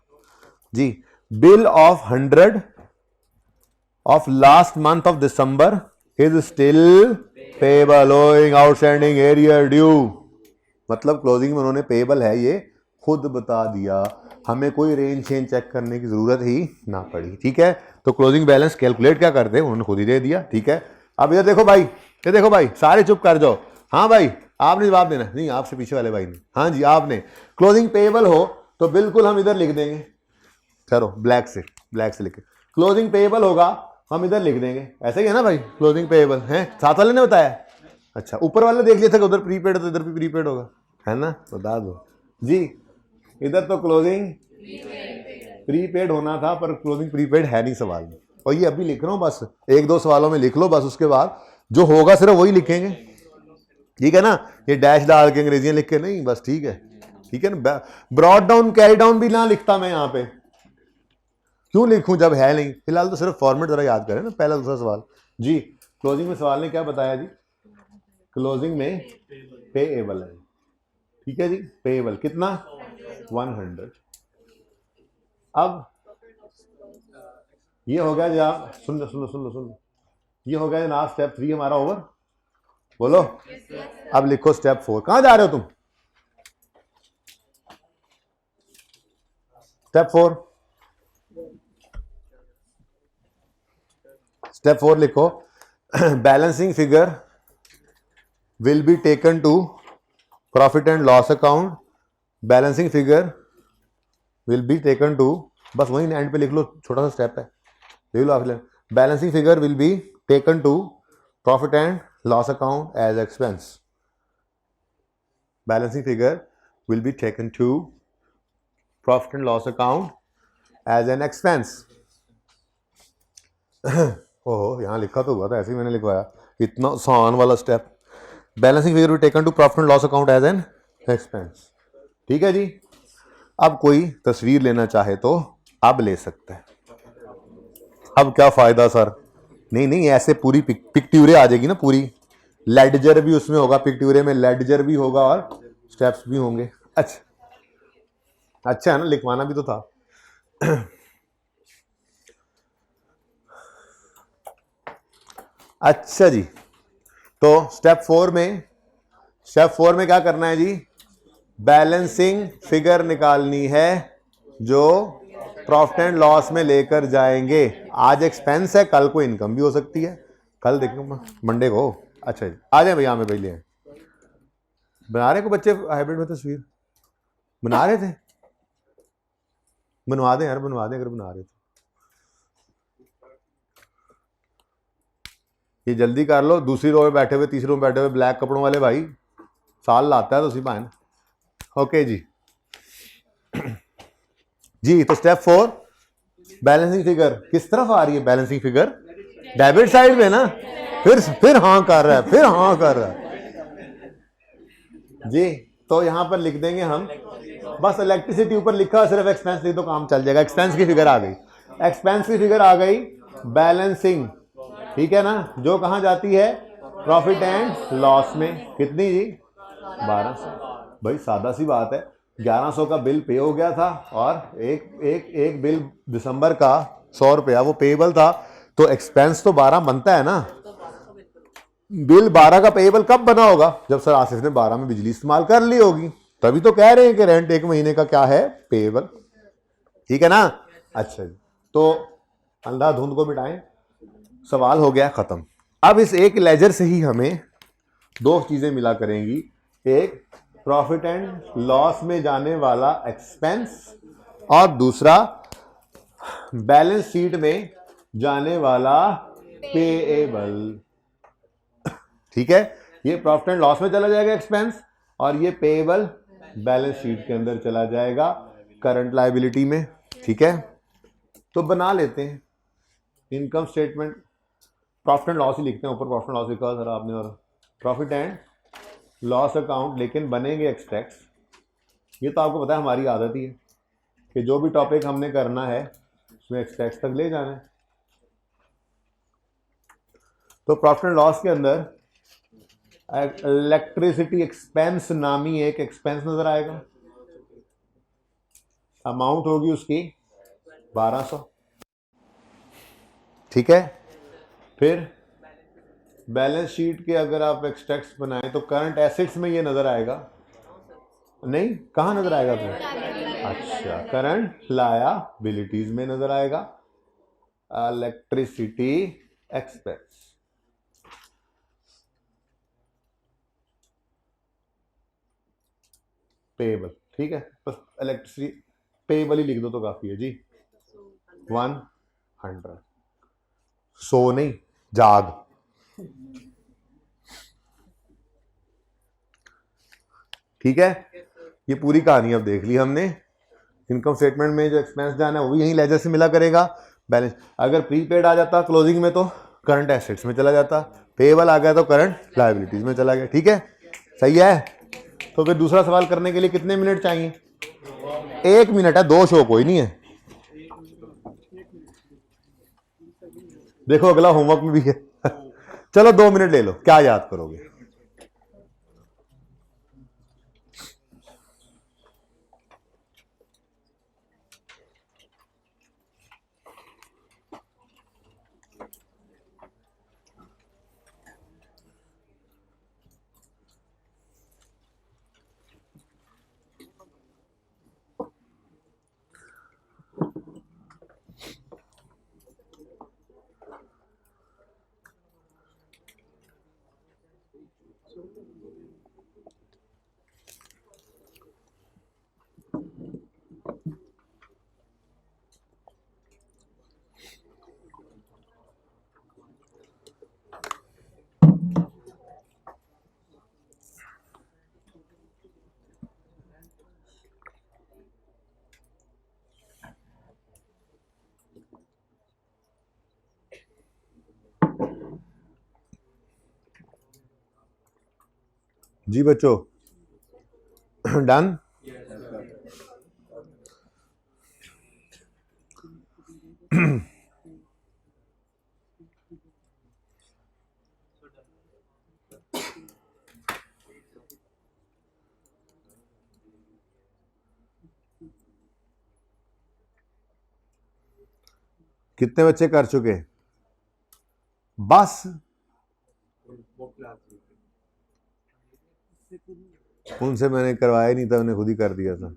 जी, bill of 100 of last month of December is still payable owing outstanding arrear due. मतलब क्लोजिंग में उन्होंने पेबल है ये खुद बता दिया, हमें कोई रेंज चेंज चेक करने की जरूरत ही ना पड़ी। ठीक है, तो क्लोजिंग बैलेंस कैलकुलेट क्या करते हैं, उन्होंने खुद ही दे दिया। ठीक है, अब ये देखो भाई, ये देखो भाई, सारे चुप कर जाओ। हाँ भाई, आपने जवाब देना। नहीं, आपसे पीछे वाले भाई ने। हाँ जी, आपने। क्लोजिंग पेबल हो तो बिल्कुल हम इधर लिख देंगे, चलो ब्लैक से लिखे। क्लोजिंग पेबल होगा हम इधर लिख देंगे, ऐसा ही है ना भाई। क्लोजिंग पेबल है, साथ वाले ने बताया। अच्छा, ऊपर वाले देख लिया था कि उधर प्रीपेड तो इधर भी प्रीपेड होगा, है ना, बता दो जी। इधर तो क्लोजिंग प्रीपेड होना था, पर क्लोजिंग प्रीपेड है नहीं सवाल में। और ये अभी लिख रहा हूं, बस 1-2 सवालों में लिख लो बस, उसके बाद जो होगा सिर्फ वही लिखेंगे। ठीक है ना, ये डैश डाल के अंग्रेजियां लिख के नहीं, बस ठीक है। ठीक है ना, ब्रॉड डाउन कैरी डाउन भी ना लिखता मैं यहाँ पे, क्यों लिखूं जब है नहीं। फिलहाल तो सिर्फ फॉर्मेट जरा याद करें ना। पहला दूसरा सवाल जी, क्लोजिंग में सवाल ने क्या बताया जी, क्लोजिंग में पेएबल है। ठीक है जी, पेएबल कितना 100। अब ये हो गया जनाब, सुन लो, ये हो गया जनाब स्टेप 3 हमारा ओवर। बोलो अब लिखो स्टेप 4। कहां जा रहे हो तुम? स्टेप 4 लिखो। Balancing figure will be taken to profit and loss account. Balancing figure will be taken to, बस वही एंड पे लिख लो, छोटा सा स्टेप है, देख लो आप। Balancing figure will be taken to profit and loss account as expense. Balancing figure will be taken to profit and loss account as an expense. ओहो, यहां लिखा तो हुआ था, ऐसे ही मैंने लिखवाया, इतना आसान वाला step. Balancing figure will taken to profit and loss account as an expense. ठीक है जी। अब कोई तस्वीर लेना चाहे तो अब ले सकता है। अब क्या फायदा सर? नहीं, ऐसे पूरी पिक्ट्यूरे आ जाएगी ना, पूरी लेडजर भी उसमें होगा, पिक्ट्यूरे में लेडजर भी होगा और स्टेप्स भी होंगे। अच्छा है ना, लिखवाना भी तो था। अच्छा जी, तो स्टेप 4 में क्या करना है जी, बैलेंसिंग फिगर निकालनी है जो प्रॉफिट एंड लॉस में लेकर जाएंगे। आज एक्सपेंस है, कल को इनकम भी हो सकती है, कल देखेंगे मंडे को। अच्छा जी, आ जाए भैया, हमें पहले बना रहे को बच्चे हाइब्रिड में तस्वीर बना रहे थे, बनवा दें यार, बनवा दें अगर बना रहे थे। ये जल्दी कर लो। दूसरी रो में बैठे हुए, तीसरी रो में बैठे हुए ब्लैक कपड़ों वाले भाई, साल लाता है तो उसी भाई। ओके जी जी, तो स्टेप 4 बैलेंसिंग फिगर किस तरफ आ रही है? बैलेंसिंग फिगर डेबिट साइड में ना। फिर हाँ कर रहा है, फिर हाँ कर रहा है जी। तो यहां पर लिख देंगे हम, बस इलेक्ट्रिसिटी ऊपर लिखा, सिर्फ एक्सपेंस लिख दो, काम चल जाएगा। एक्सपेंस की फिगर आ गई, एक्सपेंस की फिगर आ गई बैलेंसिंग। ठीक है ना, जो कहां जाती है? प्रॉफिट एंड लॉस में। कितनी जी? 1200। भाई सादा सी बात है, 1100 का बिल पे हो गया था और एक बिल दिसंबर का 100 रुपया वो पेएबल था, तो एक्सपेंस तो 12 बनता है ना। बिल 12 का पेएबल कब बना होगा? जब सर आसिफ ने 12 में बिजली इस्तेमाल कर ली होगी, तभी तो कह रहे हैं कि रेंट 1 महीने का क्या है? पेएबल। ठीक है ना। अच्छा जी, तो अंधाधुंध को मिटाएं, सवाल हो गया खत्म। अब इस एक लेजर से ही हमें 2 चीजें मिला करेंगी, एक प्रॉफिट एंड लॉस में जाने वाला एक्सपेंस और दूसरा बैलेंस शीट में जाने वाला पेएबल। ठीक है, ये प्रॉफिट एंड लॉस में चला जाएगा एक्सपेंस, और ये पेएबल बैलेंस शीट के अंदर चला जाएगा करंट लायबिलिटी में। ठीक है, तो बना लेते हैं income statement. Profit and loss ही लिखते हैं, ऊपर प्रॉफिट एंड लॉस लिखा सर आपने, और प्रॉफिट एंड लॉस अकाउंट, लेकिन बनेंगे एक्सट्रैक्ट्स। ये तो आपको पता है, हमारी आदत ही है कि जो भी टॉपिक हमने करना है उसमें एक्सट्रैक्ट्स तक ले जाना है। तो प्रॉफिट एंड लॉस के अंदर इलेक्ट्रिसिटी एक्सपेंस नामी एक एक्सपेंस नजर आएगा, अमाउंट होगी उसकी 1200, ठीक है। फिर बैलेंस शीट के अगर आप एक्सट्रैक्ट्स बनाएं तो करंट एसेट्स में ये नजर आएगा, नहीं कहां नजर आएगा फिर, अच्छा करंट लायबिलिटीज में नजर आएगा, इलेक्ट्रिसिटी एक्सपेंस। पेबल, ठीक है, बस इलेक्ट्रिसिटी पेबल ही लिख दो तो काफी है जी। 100, सो नहीं जाग, ठीक है। ये पूरी कहानी अब देख ली हमने। इनकम स्टेटमेंट में जो एक्सपेंस जाना है वो भी यही लेजर से मिला करेगा। बैलेंस अगर प्रीपेड आ जाता क्लोजिंग में तो करंट एसेट्स में चला जाता, पेबल आ गया तो करंट लायबिलिटीज में चला गया, ठीक है, सही है। तो फिर दूसरा सवाल करने के लिए कितने मिनट चाहिए, 1 मिनट है, 2 शो कोई नहीं है। देखो अगला होमवर्क में भी है चलो 2 मिनट ले लो, क्या याद करोगे। जी बच्चों डन। कितने बच्चे कर चुके, बस उनसे मैंने करवाया नहीं था, उन्हें खुद ही कर दिया था,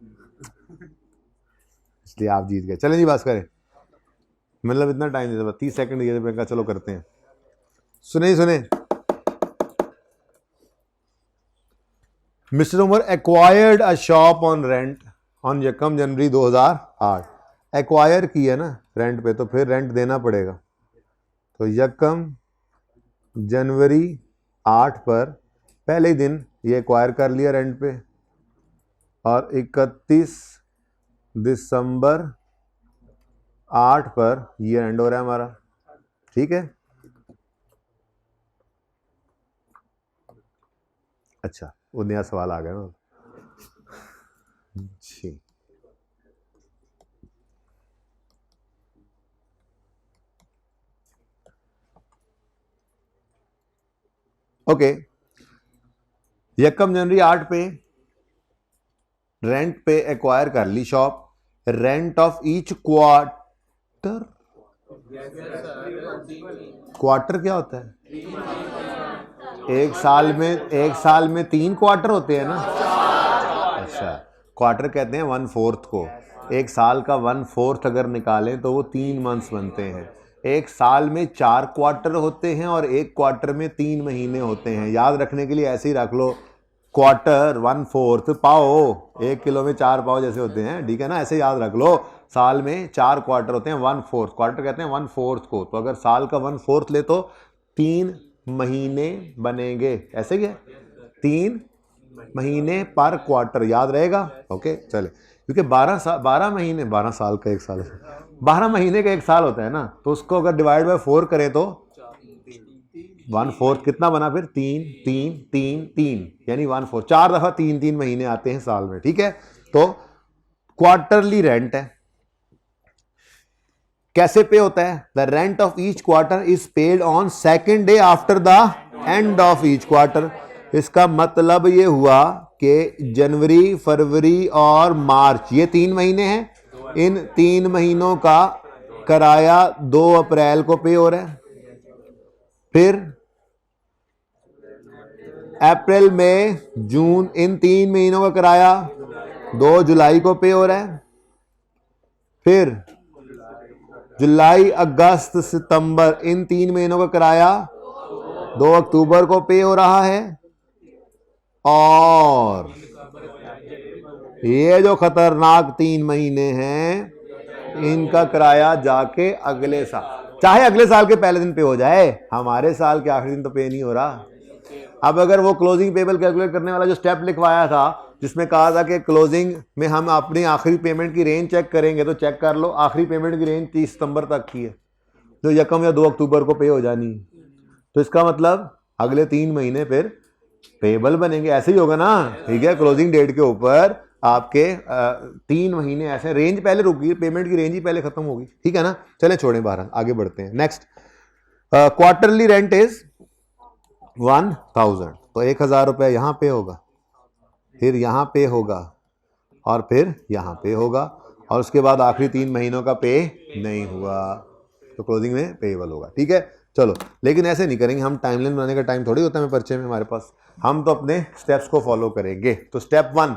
इसलिए आप जीत गए। चलें जी बात करें, मतलब इतना टाइम देता, 30 सेकंड दिए थे, मैंने कहा चलो करते हैं। सुने सुने, mister Umar acquired a shop on rent on यकम जनवरी 2008। एक्वायर किया ना रेंट पे, तो फिर रेंट देना पड़ेगा। तो यकम जनवरी 8 पर पहले ही दिन ये एक्वायर कर लिया रेंट पे, और 31 दिसंबर 8 पर ये एंड हो रहा है हमारा, ठीक है। अच्छा वो नया सवाल आ गया ना जी। ओके, यकम जनवरी 8 पे रेंट पे एक्वायर कर ली shop, rent of each quarter, quarter क्या होता है, एक साल में 3 क्वार्टर होते हैं ना। अच्छा क्वार्टर कहते हैं 1/4 को, एक साल का 1/4 अगर निकालें तो वो 3 मंथ्स बनते हैं। एक साल में 4 क्वार्टर होते हैं और एक क्वार्टर में 3 महीने होते हैं। याद रखने के लिए ऐसे ही रख लो, क्वार्टर 1/4 पाओ, 1 किलो में 4 पाओ जैसे होते हैं, ठीक है ना, ऐसे याद रख लो। साल में 4 क्वार्टर होते हैं, 1/4 क्वार्टर कहते हैं 1/4 को। तो अगर साल का 1/4 ले तो 3 महीने बनेंगे, ऐसे ही है, 3 महीने पर क्वार्टर, याद रहेगा। ओके चले, क्योंकि 12 महीने, 12 साल का एक साल, 12 महीने का एक साल होता है ना, तो उसको अगर डिवाइड बाय 4 करें तो 1/4 कितना बना फिर, 3 3 3 3, यानी 1/4, 4 दफा 3 महीने आते हैं साल में, ठीक है। तो क्वार्टरली रेंट है, कैसे पे होता है, the rent of each quarter is paid on second day after the end of each quarter. इसका मतलब ये हुआ कि जनवरी, फरवरी और मार्च ये 3 महीने हैं। इन 3 महीनों का किराया 2 अप्रैल को पे हो रहा है। फिर अप्रैल, मई, जून, इन 3 महीनों का किराया 2 जुलाई को पे हो रहा है। फिर जुलाई, अगस्त, सितंबर, इन 3 महीनों का किराया 2 अक्टूबर को पे हो रहा है। और ये जो खतरनाक 3 महीने हैं, इनका किराया जाके अगले साल, चाहे अगले साल के पहले दिन पे हो जाए, हमारे साल के आखिरी दिन तो पे नहीं हो रहा। अब अगर वो क्लोजिंग पेबल कैलकुलेट करने वाला जो स्टेप लिखवाया था, जिसमें कहा था कि क्लोजिंग में हम अपनी आखिरी पेमेंट की रेंज चेक करेंगे, तो चेक कर लो, आखिरी पेमेंट की रेंज 30 सितंबर तक की है, जो यकम या 2 अक्टूबर को पे हो जानी है। तो इसका मतलब अगले 3 महीने फिर पेबल बनेंगे। ऐसे ही होगा ना, ठीक है। क्लोजिंग डेट के ऊपर आपके 3 महीने ऐसे, रेंज पहले रुकी, पेमेंट की रेंज ही पहले खत्म होगी, ठीक है ना। चले छोड़ें बाहर, आगे बढ़ते हैं। नेक्स्ट, क्वार्टरली रेंट इज 1000, तो 1000 रुपये यहां पे होगा, फिर यहां पे होगा, और फिर यहां पे होगा, और उसके बाद आखिरी 3 महीनों का पे नहीं हुआ, तो क्लोजिंग में पेएबल होगा, ठीक है। चलो, लेकिन ऐसे नहीं करेंगे हम, टाइमलाइन बनाने का टाइम थोड़ी होता है परिचय में हमारे पास, हम तो अपने स्टेप्स को फॉलो करेंगे। तो स्टेप 1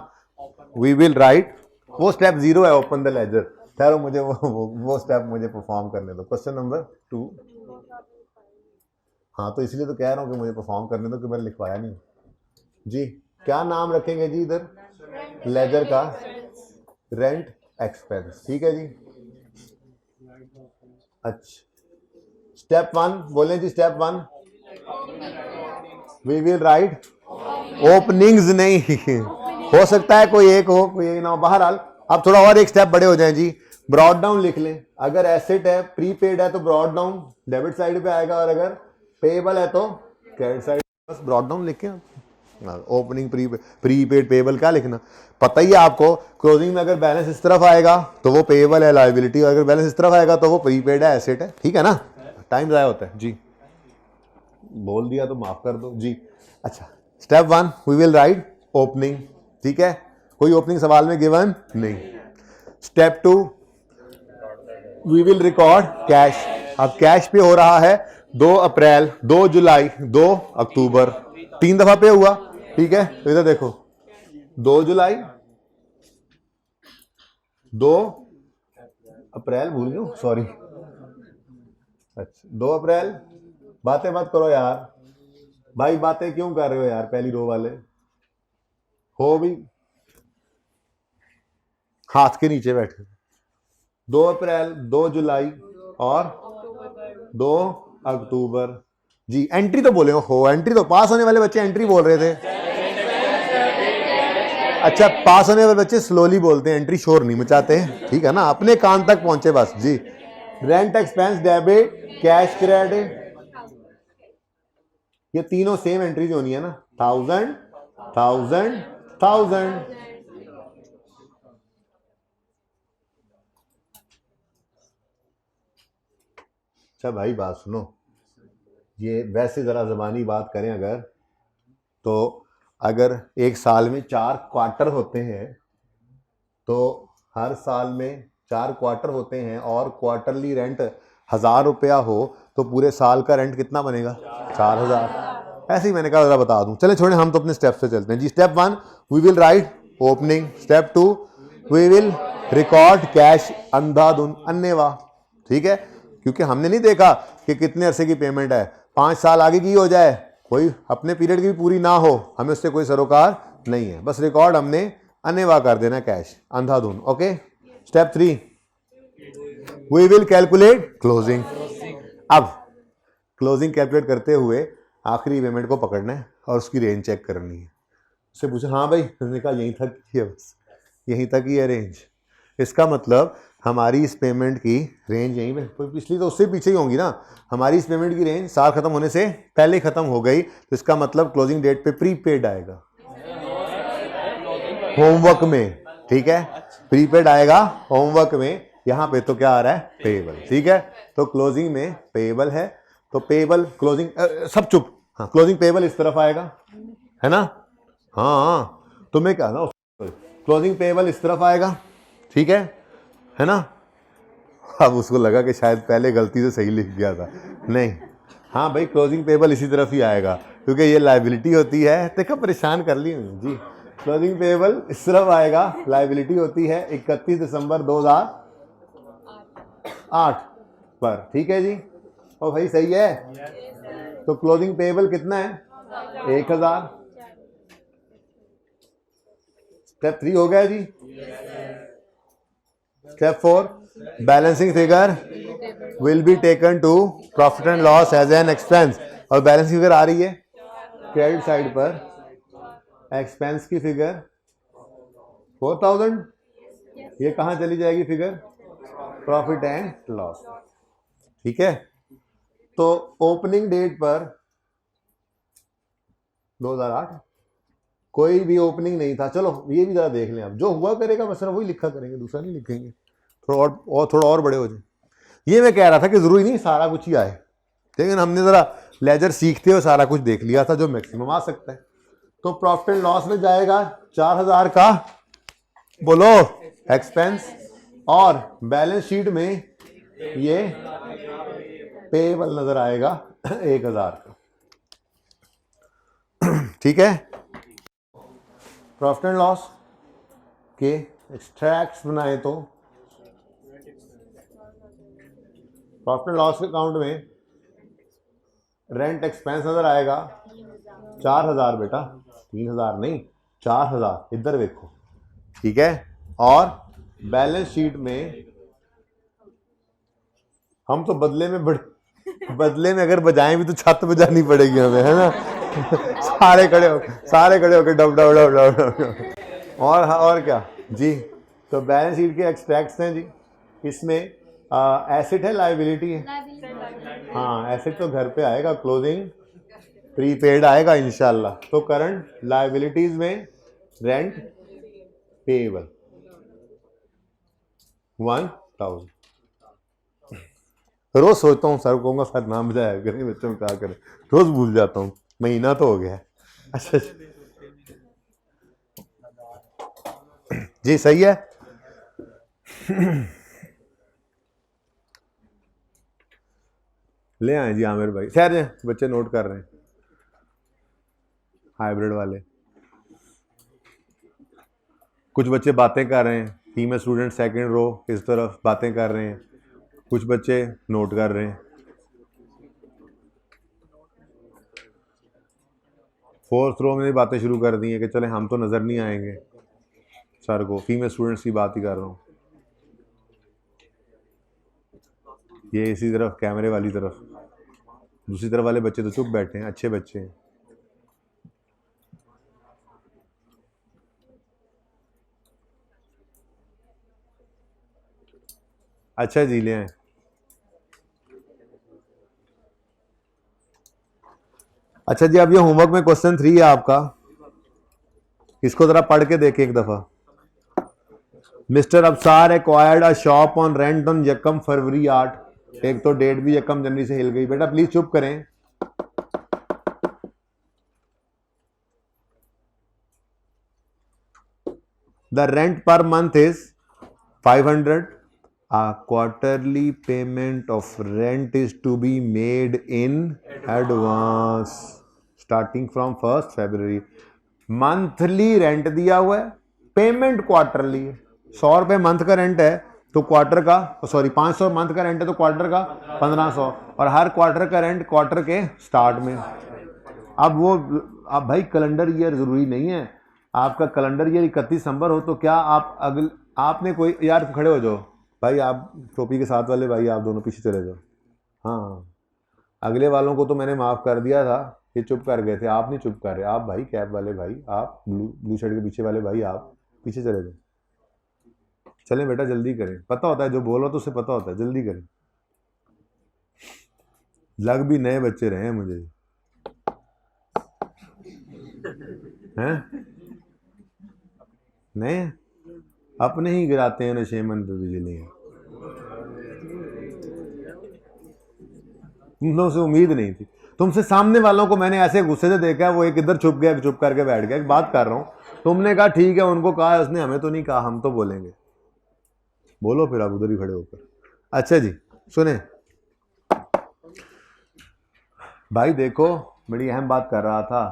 वी विल राइट, वो स्टेप 0 है, ओपन द लेजर। खैर मुझे वो स्टेप मुझे परफॉर्म करने दो। क्वेश्चन नंबर 2, हाँ तो इसलिए तो कह रहा हूँ कि मुझे परफॉर्म करने दो, कि मैंने लिखवाया नहीं जी। क्या नाम रखेंगे जी इधर लेजर का? रेंट एक्सपेंस, ठीक है जी। अच्छा, स्टेप 1 बोलें जी। Step 1 we will write openings, नहीं हो सकता है कोई एक हो, कोई एक ना हो, बहरहाल अब थोड़ा और एक स्टेप बड़े हो जाएं जी। ब्रॉड डाउन लिख लें। अगर एसेट है, प्रीपेड है, तो ब्रॉड डाउन डेबिट साइड पे आएगा, और अगर पेएबल है तो क्रेडिट साइड। बस ब्रॉड डाउन लिखें। ओपनिंग, प्रीपेड, पेएबल क्या लिखना, पता ही है आपको। क्लोजिंग में अगर बैलेंस इस तरफ आएगा तो वो पेएबल है, लायबिलिटी, और अगर बैलेंस इस तरफ आएगा तो वो प्रीपेड है, एसेट है, ठीक है ना। टाइम ज़ाया होता है जी, बोल दिया तो माफ कर दो जी। अच्छा, step 1 we will write opening, ठीक है, कोई ओपनिंग सवाल में गिवन नहीं। Step 2 we will record cash. अब कैश पे हो रहा है 2 अप्रैल, 2 जुलाई, 2 अक्टूबर, 3 दफा पे हुआ, ठीक है। तो इधर देखो, 2 जुलाई, 2 अप्रैल, भूल गया, सॉरी। अच्छा, 2 अप्रैल, बातें मत करो यार भाई, बातें क्यों कर रहे हो यार, पहली रो वाले हो भी हाथ के नीचे बैठे। 2 अप्रैल, 2 जुलाई और 2 अक्टूबर जी। एंट्री तो बोले हो, एंट्री तो पास होने वाले बच्चे एंट्री बोल रहे थे। अच्छा, पास होने वाले बच्चे स्लोली बोलते हैं, एंट्री शोर नहीं मचाते हैं, ठीक है ना, अपने कान तक पहुंचे बस जी। Rent expense debit, cash credit, ये तीनों सेम एंट्रीज होनी है ना, 1000, 1000, 1000। अच्छा भाई बात सुनो, ये वैसे जरा जबानी बात करें अगर, तो अगर एक साल में 4 क्वार्टर होते हैं, तो हर साल में 4 क्वार्टर होते हैं, और क्वार्टरली रेंट 1000 रुपया हो, तो पूरे साल का रेंट कितना बनेगा? 4000। ऐसे ही मैंने कहा जरा बता दूं। चले छोड़े, हम तो अपने स्टेप से चलते हैं जी। Step 1 we will write opening. Step 2 we will record cash, अंधाधुन, अन्नेवा, ठीक है, क्योंकि हमने नहीं देखा कि कितने अरसे की पेमेंट है, 5 साल आगे की हो जाए, कोई अपने पीरियड की भी पूरी ना हो, हमें उससे कोई सरोकार नहीं है, बस रिकॉर्ड हमने अन्नेवा कर देना कैश, अंधाधुन, okay. Step 3 we will calculate closing. अब क्लोजिंग कैलकुलेट करते हुए आखिरी पेमेंट को पकड़ना है और उसकी रेंज चेक करनी है। उससे पूछा, हाँ भाई, उसने कहा यहीं तक ही है, बस यहीं तक ही है रेंज। इसका मतलब हमारी इस पेमेंट की रेंज यहीं पे, पिछली तो उससे पीछे ही होंगी ना। हमारी इस पेमेंट की रेंज साल खत्म होने से पहले ही खत्म हो गई, तो इसका मतलब क्लोजिंग डेट पे प्रीपेड आएगा होमवर्क में, ठीक है, प्रीपेड आएगा होमवर्क में। यहां पे तो क्या आ रहा है? पेएबल, ठीक है। तो क्लोजिंग में पेएबल है, तो पेएबल क्लोजिंग, सब चुप, हाँ, क्लोजिंग पेएबल इस तरफ आएगा, है ना। हाँ, तो मैं कह रहा हूँ क्लोजिंग पेएबल इस तरफ आएगा, ठीक है ना। अब उसको लगा कि शायद पहले गलती से सही लिख गया था, नहीं, हाँ भाई क्लोजिंग पेएबल इसी तरफ ही आएगा क्योंकि ये लाइबिलिटी होती है। देखो परेशान कर ली जी, क्लोजिंग पेएबल इस तरफ आएगा, लाइबिलिटी होती है 31 दिसंबर 2008 पर, ठीक है जी। और भाई सही है, तो क्लोजिंग पेएबल कितना है 1000। स्टेप 3 हो गया जी। Step 4, balancing figure will be taken to profit and loss as an expense. और बैलेंसिंग फिगर आ रही है क्रेडिट साइड पर, एक्सपेंस की फिगर 4000, ये कहां चली जाएगी फिगर, प्रॉफिट एंड लॉस, ठीक है। तो ओपनिंग डेट पर 2008 कोई भी ओपनिंग नहीं था। चलो ये भी जरा देख लें, आप जो हुआ करेगा बस वही लिखा करेंगे, दूसरा नहीं लिखेंगे, थोड़ा और बड़े हो जाए। ये मैं कह रहा था कि जरूरी नहीं सारा कुछ ही आए, लेकिन हमने जरा लेजर सीखते हुए सारा कुछ देख लिया था जो मैक्सिमम आ सकता है। तो प्रॉफिट एंड लॉस में जाएगा 4000 का, बोलो, एक्सपेंस, और बैलेंस शीट में ये पेएबल नजर आएगा 1000 का, ठीक है। प्रॉफिट एंड लॉस के एक्सट्रैक्ट्स बनाए तो प्रॉफिट एंड लॉस के अकाउंट में रेंट एक्सपेंस नजर आएगा 4000 बेटा, 3000 नहीं 4000, इधर देखो, ठीक है। और बैलेंस शीट में हम तो बदले में अगर बजाएं भी तो छत बजानी पड़ेगी हमें, है ना। सारे खड़े होकर डब डब डब डब। और क्या जी। तो बैलेंस शीट के एक्सट्रैक्ट्स हैं जी, इसमें एसेट है लाइबिलिटी है, हाँ एसेट तो घर पे आएगा, क्लोजिंग प्रीपेड आएगा इंशाल्लाह। तो करंट लाइबिलिटीज में रेंट पेएबल 1000। रोज सोचता हूँ सर कहूँगा सर नाम बजाया करें, बच्चों में क्या करें, रोज भूल जाता हूँ, महीना तो हो गया है। अच्छा जी, सही है। ले आए जी आमिर भाई, खैर बच्चे नोट कर रहे हैं, हाइब्रिड वाले कुछ बच्चे बातें कर रहे हैं, फीमेल स्टूडेंट सेकंड रो इस तरफ बातें कर रहे हैं, कुछ बच्चे नोट कर रहे हैं। फोर्थ रो में बातें शुरू कर दी हैं कि चले हम तो नज़र नहीं आएंगे सर को, फीमेल स्टूडेंट्स की बात ही कर रहा हूँ। ये इसी तरफ कैमरे वाली तरफ, दूसरी तरफ वाले बच्चे तो चुप बैठे हैं, अच्छे बच्चे हैं। अच्छा जी, ले आए। अच्छा जी, अब ये होमवर्क में क्वेश्चन 3 है आपका, इसको जरा पढ़ के देखें एक दफा। Mister Afsar acquired a shop on rent on यकम फरवरी 8, एक तो डेट भी यकम जनवरी से हिल गई, बेटा प्लीज चुप करें। The rent per month is 500, a quarterly payment of rent is to be made in advance starting from 1st February। Monthly rent दिया हुआ है, पेमेंट क्वार्टरली है। 100 रुपये मंथ का रेंट है तो क्वार्टर का, सॉरी 500 मंथ का रेंट है तो क्वार्टर का 1500, और हर क्वार्टर का रेंट क्वार्टर के स्टार्ट में। अब भाई कैलेंडर ईयर जरूरी नहीं है, आपका कैलेंडर ईयर 31 दिसंबर हो तो क्या आप आपने कोई, यार खड़े हो जाओ भाई, आप टोपी के साथ वाले भाई आप दोनों पीछे चले जाओ। हाँ, अगले वालों को तो मैंने माफ़ कर दिया था, ये चुप कर गए थे, आप नहीं चुप कर रहे। आप भाई कैप वाले भाई, आप ब्लू शर्ट के पीछे वाले भाई, आप पीछे चले जाओ। चलें बेटा जल्दी करें, पता होता है जो बोलो तो उसे पता होता है, जल्दी करें। लग भी नए बच्चे रहे हैं मुझे, हैं नए, अपने ही गिराते हैं नशेमंद बिजली। तुम लोगों से उम्मीद नहीं थी। तुमसे सामने वालों को मैंने ऐसे गुस्से से देखा है, वो एक इधर छुप गया, चुप करके बैठ गया, एक बात कर रहा हूं, तुमने कहा ठीक है, उनको कहा, उसने हमें तो नहीं कहा, हम तो बोलेंगे। बोलो फिर आप उधर ही खड़े होकर। अच्छा जी सुने भाई, देखो बड़ी अहम बात कर रहा था।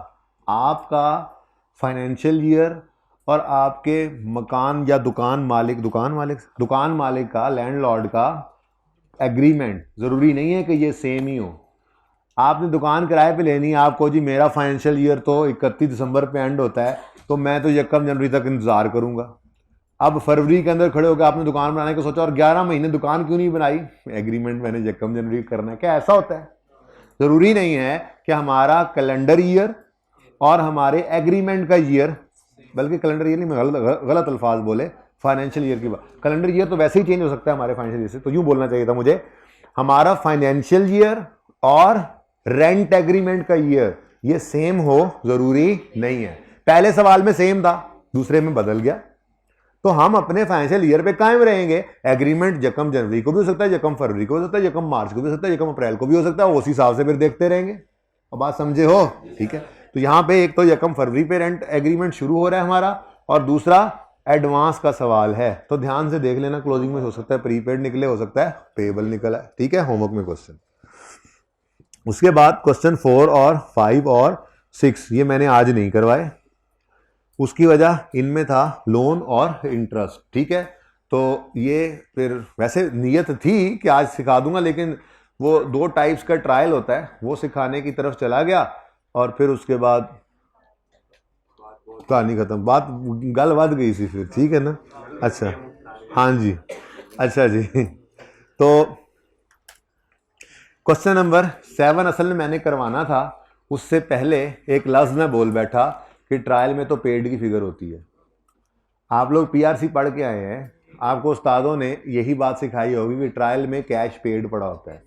आपका फाइनेंशियल ईयर और आपके मकान या दुकान मालिक का, लैंडलॉर्ड का एग्रीमेंट ज़रूरी नहीं है कि ये सेम ही हो। आपने दुकान किराए पे लेनी है, आपको जी मेरा फाइनेंशियल ईयर तो 31 दिसंबर पे एंड होता है, तो मैं तो 1 जनवरी तक इंतज़ार करूंगा। अब फरवरी के अंदर खड़े होकर आपने दुकान बनाने को सोचा और 11 महीने दुकान क्यों नहीं बनाई? एग्रीमेंट मैंने 1 जनवरी करना है। क्या ऐसा होता है? ज़रूरी नहीं है कि हमारा कैलेंडर ईयर और हमारे एग्रीमेंट का ईयर, बल्कि कैलेंडर ईयर नहीं, मैं गलत अल्फाज बोले, फाइनेंशियल ईयर की बात। कैलेंडर ईयर तो वैसे ही चेंज हो सकता है हमारे फाइनेंशियल ईयर से, तो यूं बोलना चाहिए था मुझे, हमारा फाइनेंशियल ईयर और रेंट एग्रीमेंट का ईयर ये सेम हो ज़रूरी नहीं है। पहले सवाल में सेम था, दूसरे में बदल गया, तो हम अपने फाइनेंशियल ईयर पे कायम रहेंगे। एग्रीमेंट 1 जनवरी को भी हो सकता है, 1 फरवरी को भी हो सकता है, 1 मार्च को भी हो सकता है, 1 अप्रैल को भी हो सकता है, उसी हिसाब से फिर देखते रहेंगे। अब बात समझे हो? ठीक है, तो यहां पे एक तो 1 फरवरी पे रेंट एग्रीमेंट शुरू हो रहा है हमारा, और दूसरा एडवांस का सवाल है, तो ध्यान से देख लेना। क्लोजिंग में हो सकता है प्रीपेड निकले, हो सकता है पेएबल निकला है। ठीक है, होमवर्क में क्वेश्चन। उसके बाद क्वेश्चन 4 और 5 और 6 ये मैंने आज नहीं करवाए, उसकी वजह इनमें था लोन और इंटरेस्ट। ठीक है, तो ये फिर वैसे नीयत थी कि आज सिखा दूंगा, लेकिन वो 2 टाइप्स का ट्रायल होता है, वो सिखाने की तरफ चला गया, और फिर उसके बाद कहानी खत्म, बात गल बद गई सी फिर। ठीक है ना? अच्छा हाँ जी, अच्छा जी। तो क्वेश्चन नंबर 7 असल में मैंने करवाना था, उससे पहले एक लफ्ज़ मैं बोल बैठा कि ट्रायल में तो पेड की फिगर होती है। आप लोग पीआरसी पढ़ के आए हैं, आपको उस्तादों ने यही बात सिखाई होगी कि ट्रायल में कैश पेड पड़ा होता है।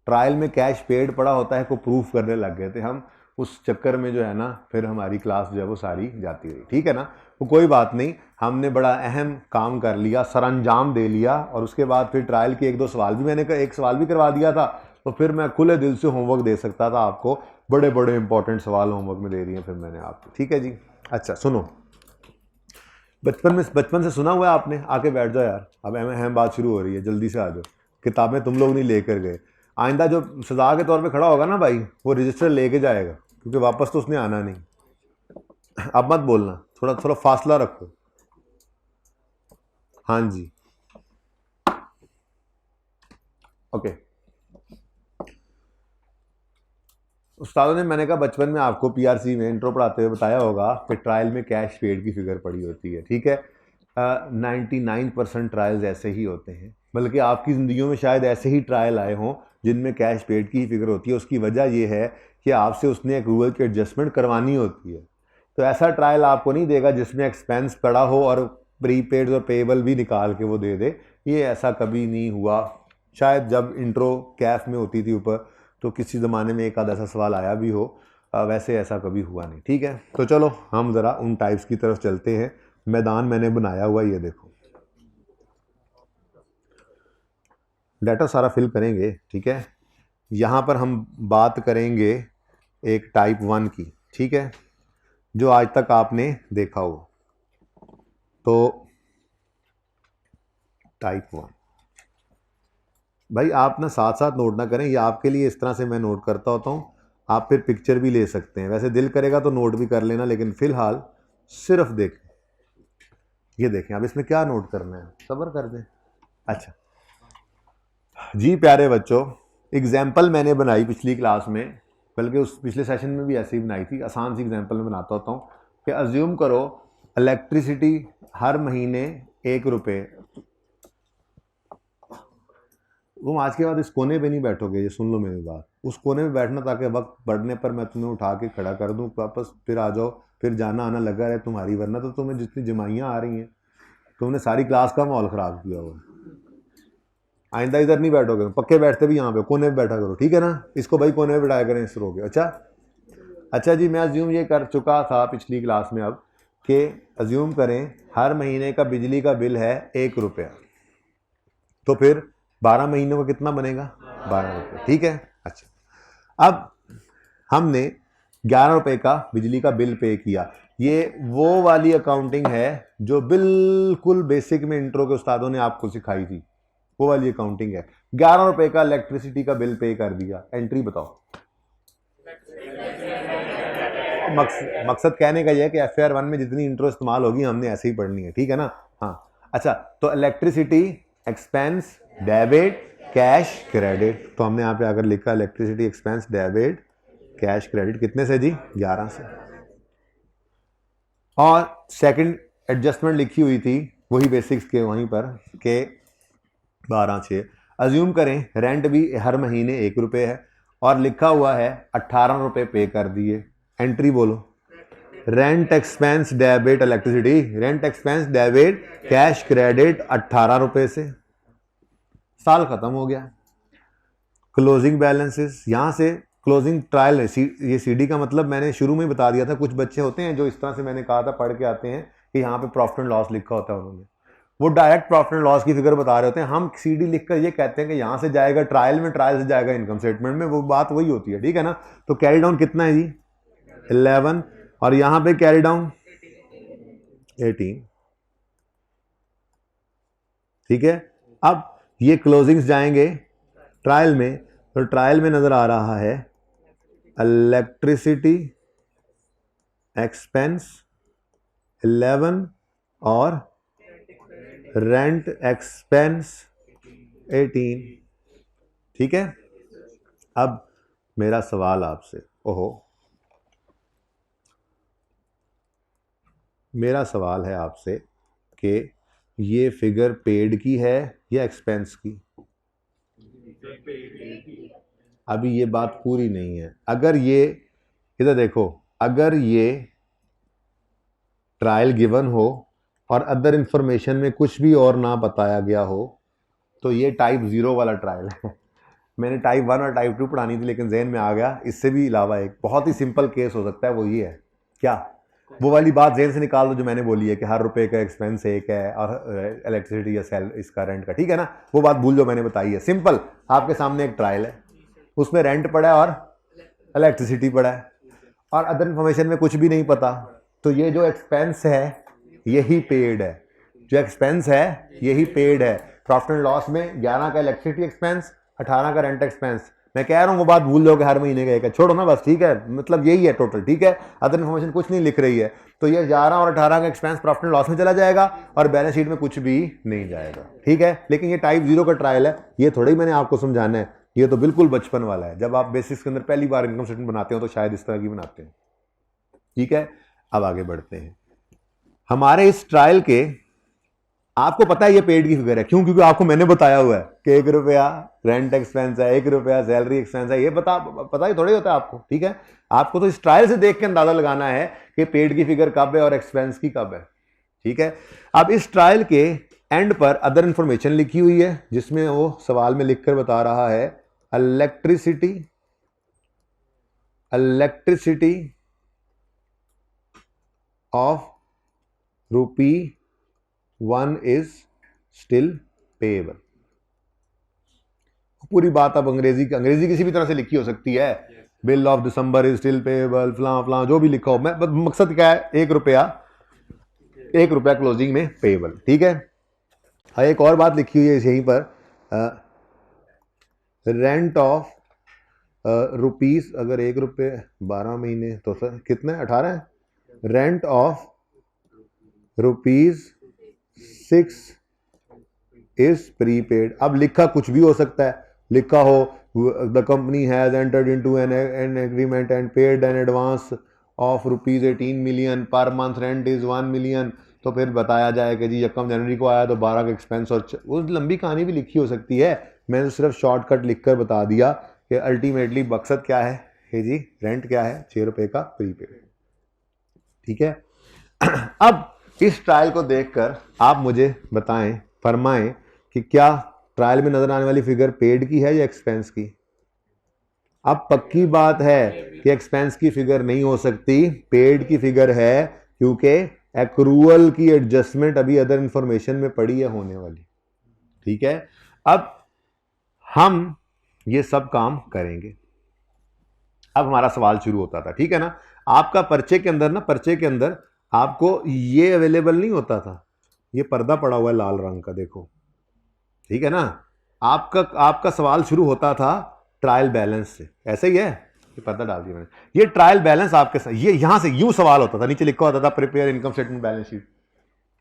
ट्रायल में कैश पेड पड़ा होता है को प्रूफ करने लग गए थे हम, उस चक्कर में जो है ना फिर हमारी क्लास जो है वो सारी जाती रही। ठीक है ना, वो कोई बात नहीं, हमने बड़ा अहम काम कर लिया, सरअंजाम दे लिया, और उसके बाद फिर ट्रायल के 1-2 सवाल भी मैंने एक सवाल भी करवा दिया था, तो फिर मैं खुले दिल से होमवर्क दे सकता था आपको। बड़े बड़े इंपॉर्टेंट सवाल होमवर्क में दे दिए फिर मैंने आपको। ठीक है जी। अच्छा सुनो, बचपन से सुना हुआ है आपने, आके बैठ जाओ यार, अब अहम बात शुरू हो रही है, जल्दी से आ जाओ। किताबें तुम लोग नहीं लेकर गए, आइंदा जो सजा के तौर पे खड़ा होगा ना भाई, वो रजिस्टर लेके जाएगा, क्योंकि वापस तो उसने आना नहीं। अब मत बोलना, थोड़ा थोड़ा फासला रखो। हाँ जी ओके। उस्तादों ने, मैंने कहा बचपन में आपको पीआरसी में इंट्रो पढ़ाते हुए बताया होगा कि ट्रायल में कैश पेड की फिगर पड़ी होती है। ठीक है, 99% ट्रायल्स ऐसे ही होते हैं, बल्कि आपकी ज़िंदगियों में शायद ऐसे ही ट्रायल आए हों जिनमें कैश पेड की ही फिगर होती है। उसकी वजह यह है कि आपसे उसने एक रूल की एडजस्टमेंट करवानी होती है, तो ऐसा ट्रायल आपको नहीं देगा जिसमें एक्सपेंस पड़ा हो और प्रीपेड और पेएबल भी निकाल के वो दे दे। ये ऐसा कभी नहीं हुआ। शायद जब इंट्रो कैफ में होती थी ऊपर, तो किसी ज़माने में एक आध ऐसा सवाल आया भी हो, वैसे ऐसा कभी हुआ नहीं। ठीक है, तो चलो हम ज़रा उन टाइप्स की तरफ चलते हैं। मैदान मैंने बनाया हुआ, ये देखो, डाटा सारा फिल करेंगे। ठीक है, यहाँ पर हम बात करेंगे एक टाइप 1 की। ठीक है, जो आज तक आपने देखा हो, तो टाइप 1 भाई आप ना साथ साथ नोट ना करें, ये आपके लिए इस तरह से मैं नोट करता होता हूँ, आप फिर पिक्चर भी ले सकते हैं, वैसे दिल करेगा तो नोट भी कर लेना, लेकिन फ़िलहाल सिर्फ देखें। ये देखें, अब इसमें क्या नोट करना है, सब्र कर दें। अच्छा जी प्यारे बच्चों, एग्जाम्पल मैंने बनाई पिछली क्लास में, बल्कि उस पिछले सेशन में भी ऐसे ही बनाई थी। आसान सी एग्जाम्पल में बनाता होता हूँ कि अज्यूम करो इलेक्ट्रिसिटी हर महीने 1 रुपये। तुम आज के बाद इस कोने पे नहीं बैठोगे, ये सुन लो मेरी बात, उस कोने पे बैठना ताकि वक्त बढ़ने पर मैं तुम्हें उठा के खड़ा कर दूं, वापस फिर आ जाओ, फिर जाना आना लगा रहे तुम्हारी, वरना तो तुम्हें जितनी जमाइयाँ आ रही हैं, तुमने सारी क्लास का माहौल ख़राब किया हुआ। आइंदा इधर नहीं बैठोगे, पक्के बैठते भी यहाँ पे कोने पे बैठा करो। ठीक है ना, इसको भाई कोने पे बैठाया करें, इस रो के। अच्छा जी, मैं अज्यूम ये कर चुका था पिछली क्लास में, अब कि अज्यूम करें हर महीने का बिजली का बिल है 1 रुपया, तो फिर 12 महीनों का कितना बनेगा? 12 रुपये। ठीक है, अच्छा अब हमने 11 रुपए का बिजली का बिल पे किया। ये वो वाली अकाउंटिंग है जो बिल्कुल बेसिक में इंट्रो के उस्तादों ने आपको सिखाई थी, वो वाली अकाउंटिंग है। 11 रुपए का इलेक्ट्रिसिटी का बिल पे कर दिया, एंट्री बताओ। मकसद कहने का यह है कि FAR 1 में जितनी इंट्रो इस्तेमाल होगी हमने ऐसे ही पढ़नी है, ठीक है ना। हाँ अच्छा, तो electricity expense debit cash credit, तो हमने यहाँ पे अगर लिखा electricity expense debit cash credit कितने से जी, 11 से। और सेकंड एडजस्टमेंट लिखी हुई थी वही बेसिक्स के वहीं पर के 12/6। अज्यूम करें रेंट भी हर महीने 1 रुपये है और लिखा हुआ है 18 रुपये पे कर दिए, एंट्री बोलो। Rent expense debit electricity, rent expense debit cash credit 18 रुपये से, साल खत्म हो गया। क्लोजिंग बैलेंसेस, यहां से क्लोजिंग ट्रायल, ये CD का मतलब मैंने शुरू में बता दिया था। कुछ बच्चे होते हैं जो इस तरह से मैंने कहा था पढ़ के आते हैं कि यहाँ पे प्रॉफिट एंड लॉस लिखा होता है, उन्होंने वो डायरेक्ट प्रॉफिट एंड लॉस की फिगर बता रहे होते हैं। हम CD लिखकर ये कहते हैं कि यहाँ से जाएगा ट्रायल में, ट्रायल से जाएगा इनकम स्टेटमेंट में, वो बात वही होती है, ठीक है ना। तो कैरी डाउन कितना है जी, 11, और यहाँ पे कैरी डाउन 18, ठीक है। अब ये क्लोजिंग्स जाएंगे ट्रायल में, तो ट्रायल में नजर आ रहा है इलेक्ट्रिसिटी एक्सपेंस 11 और रेंट एक्सपेंस 18, ठीक है। अब मेरा सवाल आपसे, मेरा सवाल है आपसे कि ये फिगर पेड की है या एक्सपेंस की। अभी ये बात पूरी नहीं है। अगर ये, इधर देखो, अगर ये ट्रायल गिवन हो और अदर इंफॉर्मेशन में कुछ भी और ना बताया गया हो तो ये टाइप 0 वाला ट्रायल है। मैंने टाइप 1 और टाइप 2 पढ़ानी थी लेकिन जहन में आ गया, इससे भी अलावा एक बहुत ही सिंपल केस हो सकता है, वो ये है क्या, वो वाली बात जहन से निकाल दो जो मैंने बोली है कि हर रुपए का एक्सपेंस एक है और इलेक्ट्रिसिटी या सेल इसका रेंट का, ठीक है ना। वो बात भूल जो मैंने बताई है। सिंपल, आपके सामने एक ट्रायल है, उसमें रेंट पड़ा है और इलेक्ट्रिसिटी पड़ा है और अदर इन्फॉर्मेशन में कुछ भी नहीं पता, तो ये जो एक्सपेंस है यही पेड है, जो एक्सपेंस है यही पेड है। प्रॉफिट एंड लॉस में 11 का इलेक्ट्रिसिटी एक्सपेंस, 18 का रेंट एक्सपेंस। मैं कह रहा हूँ वो बात भूल जाओगे हर महीने का एक है, छोड़ो ना बस, ठीक है, मतलब यही है टोटल, ठीक है। अदर इन्फॉर्मेशन कुछ नहीं लिख रही है, तो ये 11 और 18 का एक्सपेंस प्रॉफिट एंड लॉस में चला जाएगा और बैलेंस शीट में कुछ भी नहीं जाएगा, ठीक है। लेकिन ये टाइप 0 का ट्रायल है, ये थोड़ा ही मैंने आपको समझाना है, ये तो बिल्कुल बचपन वाला है। जब आप बेसिक्स के अंदर पहली बार इनकम स्टेटमेंट बनाते हो तो शायद इस तरह की बनाते हैं, ठीक है। अब आगे बढ़ते हैं। हमारे इस ट्रायल के, आपको पता है ये पेड की फिगर है, क्यों, क्योंकि आपको मैंने बताया हुआ है कि 1 रुपया रेंट एक्सपेंस है, 1 रुपया सैलरी एक्सपेंस है, ये पता ही थोड़ा ही होता है आपको, ठीक है। आपको तो इस ट्रायल से देख के अंदाजा लगाना है कि पेड की फिगर कब है और एक्सपेंस की कब है, ठीक है। अब इस ट्रायल के एंड पर अदर इंफॉर्मेशन लिखी हुई है जिसमें वो सवाल में लिखकर बता रहा है elasticity of ₹1 is still payable. पूरी बात अब अंग्रेजी किसी भी तरह से लिखी हो सकती है, bill of December is still payable, फलां फलां जो भी लिखा हो, मैं मकसद क्या है, 1 रुपया क्लोजिंग में पेएबल, ठीक है। एक और बात लिखी हुई है यहीं पर, रेंट ऑफ रुपीस, अगर 1 रुपये 12 महीने तो सर कितना है, 18 है। Rent of ₹6 is prepaid. अब लिखा कुछ भी हो सकता है, लिखा हो the company has entered into an agreement and paid an advance of ₹18 million, per month rent is 1 million, तो फिर बताया जाए कि जी 1 जनवरी को आया तो 12 का एक्सपेंस, और वो लंबी कहानी भी लिखी हो सकती है। मैंने तो सिर्फ शॉर्टकट लिखकर बता दिया कि अल्टीमेटली मकसद क्या है कि जी रेंट क्या है, 6 रुपये का प्रीपेड, ठीक है। अब इस ट्रायल को देखकर आप मुझे बताएं, फरमाएं कि क्या ट्रायल में नजर आने वाली फिगर पेड की है या एक्सपेंस की। अब पक्की बात है कि एक्सपेंस की फिगर नहीं हो सकती, पेड की फिगर है, क्योंकि एक्रूअल की एडजस्टमेंट अभी अदर इंफॉर्मेशन में पड़ी है होने वाली, ठीक है। अब हम ये सब काम करेंगे। अब हमारा सवाल शुरू होता था, ठीक है ना। आपका पर्चे के अंदर ना, पर्चे के अंदर आपको ये अवेलेबल नहीं होता था, ये पर्दा पड़ा हुआ है लाल रंग का, देखो, ठीक है ना। आपका आपका सवाल शुरू होता था ट्रायल बैलेंस से, ऐसे ही है, ये पर्दा डाल दिया मैंने। ये ट्रायल बैलेंस आपके साथ, ये यहां से यूं सवाल होता था, नीचे लिखा होता था prepare income statement balance sheet,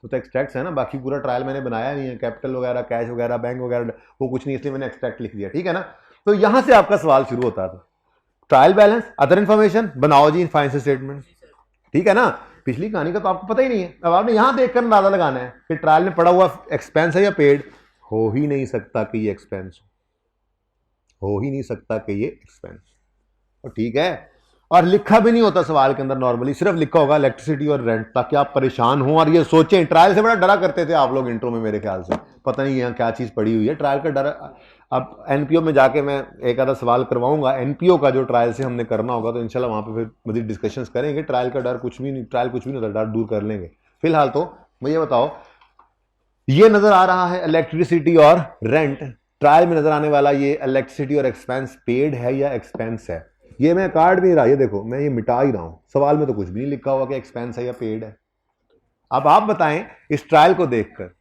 तो एक्सट्रैक्ट्स है ना, बाकी पूरा ट्रायल मैंने बनाया नहीं है, कैपिटल वगैरह, कैश वगैरह, बैंक वगैरह वो कुछ नहीं, इसलिए मैंने एक्सट्रैक्ट लिख दिया, ठीक है ना। तो यहां से आपका सवाल शुरू होता था, ट्रायल बैलेंस, अदर इन्फॉर्मेशन बनाओ जी फाइनेंशियल स्टेटमेंट, ठीक है ना। पिछली कहानी का तो आपको पता ही नहीं है, अब आपने यहां देखकर अंदाजा लगाना है कि ट्रायल में पड़ा हुआ एक्सपेंस है या पेड। हो ही नहीं सकता कि ये एक्सपेंस हो ही नहीं सकता कि ये एक्सपेंस, और ठीक है। और लिखा भी नहीं होता सवाल के अंदर, नॉर्मली सिर्फ लिखा होगा इलेक्ट्रिसिटी और रेंट, ताकि आप परेशान हो और ये सोचें। ट्रायल से बड़ा डरा करते थे आप लोग इंट्रो में, मेरे ख्याल से पता नहीं यहाँ क्या चीज़ पड़ी हुई है, ट्रायल का डर। अब एनपीओ में जाके मैं एक आधा सवाल करवाऊंगा एनपीओ का, जो ट्रायल से हमने करना होगा, तो इंशाल्लाह वहाँ पे फिर मज़ीद डिस्कशंस करेंगे। ट्रायल का डर कुछ भी नहीं, ट्रायल कुछ भी नहीं होता, डर दूर कर लेंगे। फिलहाल तो मुझे बताओ, ये नजर आ रहा है इलेक्ट्रिसिटी और रेंट, ट्रायल में नजर आने वाला ये इलेक्ट्रिसिटी और एक्सपेंस पेड है या एक्सपेंस है। ये मैं कार्ड नहीं रहा, ये देखो मैं ये मिटा ही रहा हूं, सवाल में तो कुछ भी नहीं लिखा हुआ कि एक्सपेंस है या पेड है। अब आप बताएं इस ट्रायल को देखकर,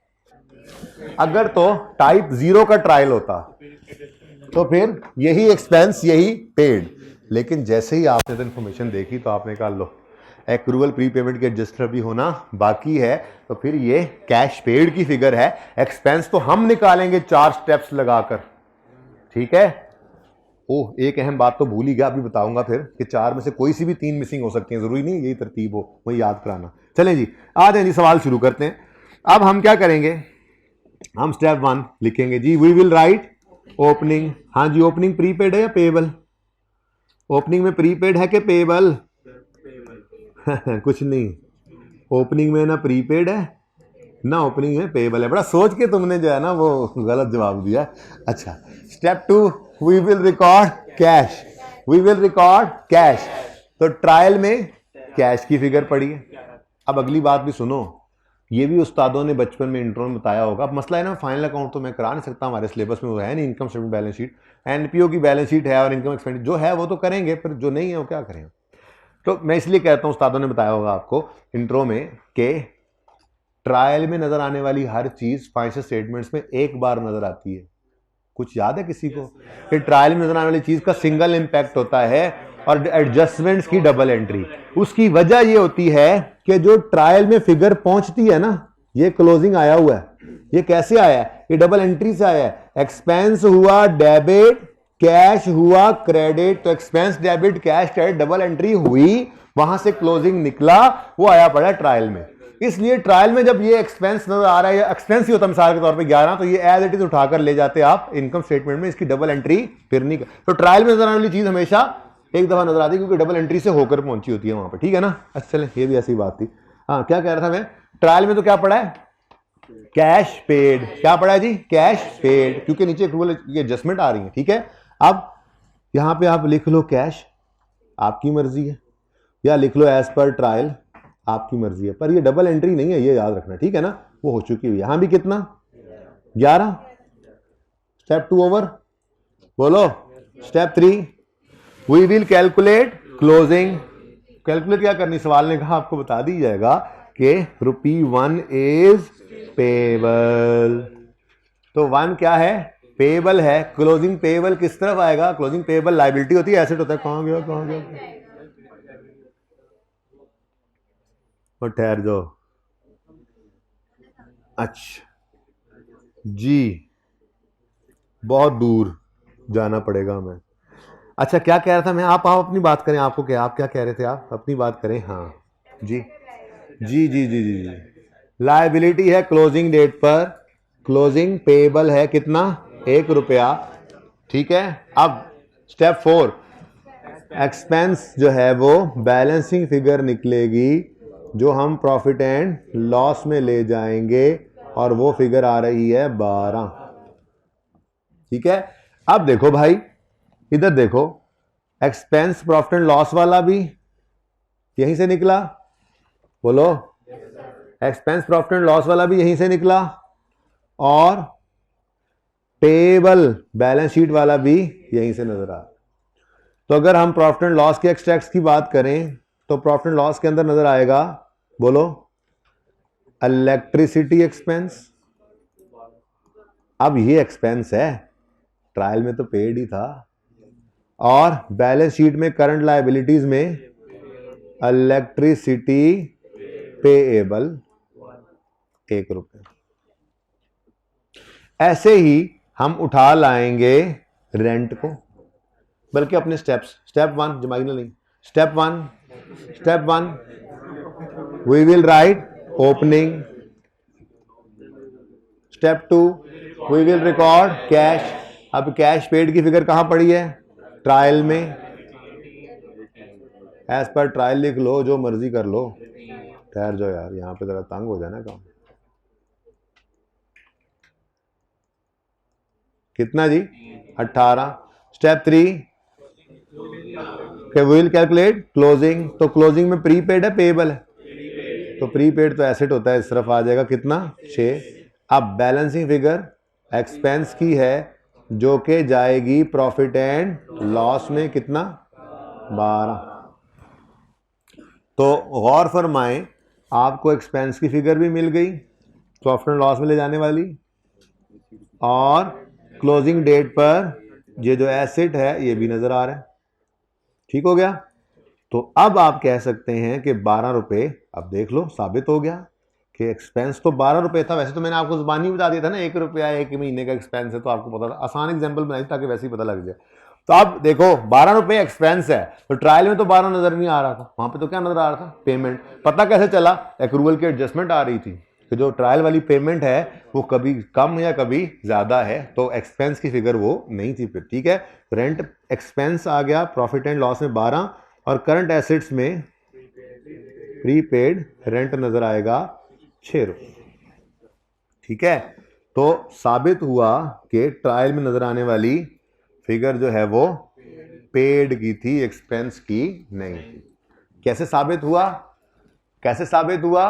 अगर तो टाइप 0 का ट्रायल होता तो फिर यही एक्सपेंस यही पेड, लेकिन जैसे ही आपने तो इन्फॉर्मेशन देखी तो आपने कहा लो एक्रूवल प्री पेमेंट के रजिस्टर भी होना बाकी है, तो फिर ये कैश पेड की फिगर है, एक्सपेंस तो हम निकालेंगे 4 स्टेप्स लगाकर, ठीक है। ओह, एक अहम बात तो भूल ही गया, अभी बताऊंगा फिर कि 4 में से कोई सी भी 3 मिसिंग हो सकती हैं, जरूरी नहीं यही तरतीब हो, वही याद कराना। चलें जी, आ जाए जी, सवाल शुरू करते हैं। अब हम क्या करेंगे, हम स्टेप 1 लिखेंगे जी, वी विल राइट ओपनिंग। हाँ जी, ओपनिंग प्रीपेड है या पेबल? ओपनिंग में प्रीपेड है कि पेबल? कुछ नहीं, ओपनिंग में ना प्रीपेड है ना ओपनिंग में पेबल है। बड़ा सोच के तुमने जो है ना वो गलत जवाब दिया। अच्छा, step 2, we will record cash, we will record cash. तो ट्रायल में कैश की फिगर पड़ी है। अब अगली बात भी सुनो, ये भी उस्तादों ने बचपन में इंट्रो में बताया होगा। अब मसला है ना, फाइनल अकाउंट तो मैं करा नहीं सकता, हमारे सिलेबस में वो है नहीं, income statement balance sheet, NPO की बैलेंस शीट है और इनकम एक्सपेंडिचर जो है वो तो करेंगे, पर जो नहीं है वो क्या करें। तो मैं इसलिए कहता हूं, उस्तादों ने बताया होगा आपको इंट्रो में कि ट्रायल में नजर आने वाली हर चीज फाइनेंशियल स्टेटमेंट्स में एक बार नजर आती है। कुछ याद है किसी को कि ट्रायल में नजर आने वाली चीज का सिंगल इंपैक्ट होता है और एडजस्टमेंट्स की डबल एंट्री। उसकी वजह यह होती है कि जो ट्रायल में फिगर पहुंचती है ना, ये क्लोजिंग आया हुआ है, ये कैसे आया है? ये डबल एंट्री से आया है। एक्सपेंस हुआ डेबिट, कैश हुआ क्रेडिट, तो expense debit cash credit double entry हुई, वहां से क्लोजिंग निकला, वो आया पड़ा ट्रायल में। इसलिए ट्रायल में जब ये एक्सपेंस नजर आ रहा है, या एक्सपेंस ही होता मिसाल के तौर पे 11, तो ये एज इट इज उठाकर ले जाते आप इनकम स्टेटमेंट में, इसकी डबल एंट्री फिर नहीं। तो ट्रायल में नजर आने वाली चीज हमेशा एक दफा नजर आती है, क्योंकि डबल एंट्री से होकर पहुंची होती है वहां पर, ठीक है ना। अच्छा चले, ये भी ऐसी बात थी। हाँ, क्या कह रहा था मैं, ट्रायल में तो क्या पड़ा है, कैश पेड। क्या पड़ा है जी, कैश पेड, क्योंकि नीचे ये एडजस्टमेंट आ रही है, ठीक है। अब यहां पे आप लिख लो कैश, आपकी मर्जी है, या लिख लो एज पर ट्रायल, आपकी मर्जी है, पर ये डबल एंट्री नहीं है, ये याद रखना, ठीक है ना। वो हो चुकी हुई, यहां भी कितना, 11। स्टेप 2 ओवर, बोलो। Step 3, we will calculate closing. Calculate क्या करनी, सवाल ने कहा आपको बता दी जाएगा कि ₹1 इज पेबल। तो 1 क्या है, पेबल है। क्लोजिंग पेबल किस तरफ आएगा, क्लोजिंग पेबल लायबिलिटी होती है, एसेट होता है। कहां गया, कहां गया, और ठहर जाओ। अच्छा जी, बहुत दूर जाना पड़ेगा हमें। अच्छा, क्या कह रहा था मैं, आप अपनी बात करें, आपको क्या, आप क्या कह रहे थे, आप अपनी बात करें। हाँ जी जी जी जी जी जी, लायबिलिटी है क्लोजिंग डेट पर, क्लोजिंग पेबल है कितना, ₹1, ठीक है। अब स्टेप 4, एक्सपेंस जो है वो बैलेंसिंग फिगर निकलेगी, जो हम प्रॉफिट एंड लॉस में ले जाएंगे, और वो फिगर आ रही है 12, ठीक है। अब देखो भाई, इधर देखो, एक्सपेंस प्रॉफिट एंड लॉस वाला भी यहीं से निकला, बोलो। एक्सपेंस प्रॉफिट एंड लॉस वाला भी यहीं से निकला, और पेबल बैलेंस शीट वाला भी यहीं से नजर आ। तो अगर हम प्रॉफिट एंड लॉस के एक्सट्रैक्ट्स की बात करें तो प्रॉफिट एंड लॉस के अंदर नजर आएगा, बोलो, इलेक्ट्रिसिटी एक्सपेंस। अब ये एक्सपेंस है, ट्रायल में तो पेड ही था। और बैलेंस शीट में करंट लायबिलिटीज में इलेक्ट्रिसिटी पेएबल 1 रुपए। ऐसे ही हम उठा लाएंगे रेंट को, बल्कि अपने स्टेप्स, स्टेप 1 जमाइनल नहीं, step 1 we will write opening, step 2 we will record cash. अब कैश पेड की फिगर कहां पड़ी है, ट्रायल में। एज पर ट्रायल लिख लो, जो मर्जी कर लो। ठहर जाओ यार, यहां पे जरा तंग हो जाना काम। कितना जी, 18। Step 3 will calculate closing. तो क्लोजिंग में प्रीपेड है पेएबल है, तो प्रीपेड तो एसेट होता है, इस तरफ आ जाएगा कितना, 6। अब बैलेंसिंग फिगर एक्सपेंस की है जो कि जाएगी प्रॉफिट एंड लॉस में, कितना, 12। तो गौर फरमाएं, आपको एक्सपेंस की फिगर भी मिल गई प्रॉफिट एंड लॉस में ले जाने वाली, और क्लोजिंग डेट पर ये जो एसेट है ये भी नजर आ रहा है। ठीक हो गया। तो अब आप कह सकते हैं कि 12 रुपए, अब देख लो साबित हो गया कि एक्सपेंस तो 12 रुपए था। वैसे तो मैंने आपको जुबानी बता दिया था ना, 1 रुपया 1 महीने का एक्सपेंस है, तो आपको पता था, आसान एग्जांपल बनाई ताकि वैसे ही पता लग जाए। तो अब देखो 12 रुपए एक्सपेंस है, तो ट्रायल में तो 12 नजर नहीं आ रहा था, वहां पे तो क्या नजर आ रहा था, पेमेंट। पता कैसे चला, एक्रूवल की एडजस्टमेंट आ रही थी कि जो ट्रायल वाली पेमेंट है वो कभी कम या कभी ज्यादा है, तो एक्सपेंस की फिगर वो नहीं थी फिर। ठीक है, रेंट एक्सपेंस आ गया प्रॉफिट एंड लॉस में 12, और करंट एसेट्स में प्रीपेड रेंट नजर आएगा 6 रुपए। ठीक है, तो साबित हुआ कि ट्रायल में नजर आने वाली फिगर जो है वो पेड की थी, एक्सपेंस की नहीं थी। कैसे साबित हुआ, कैसे साबित हुआ,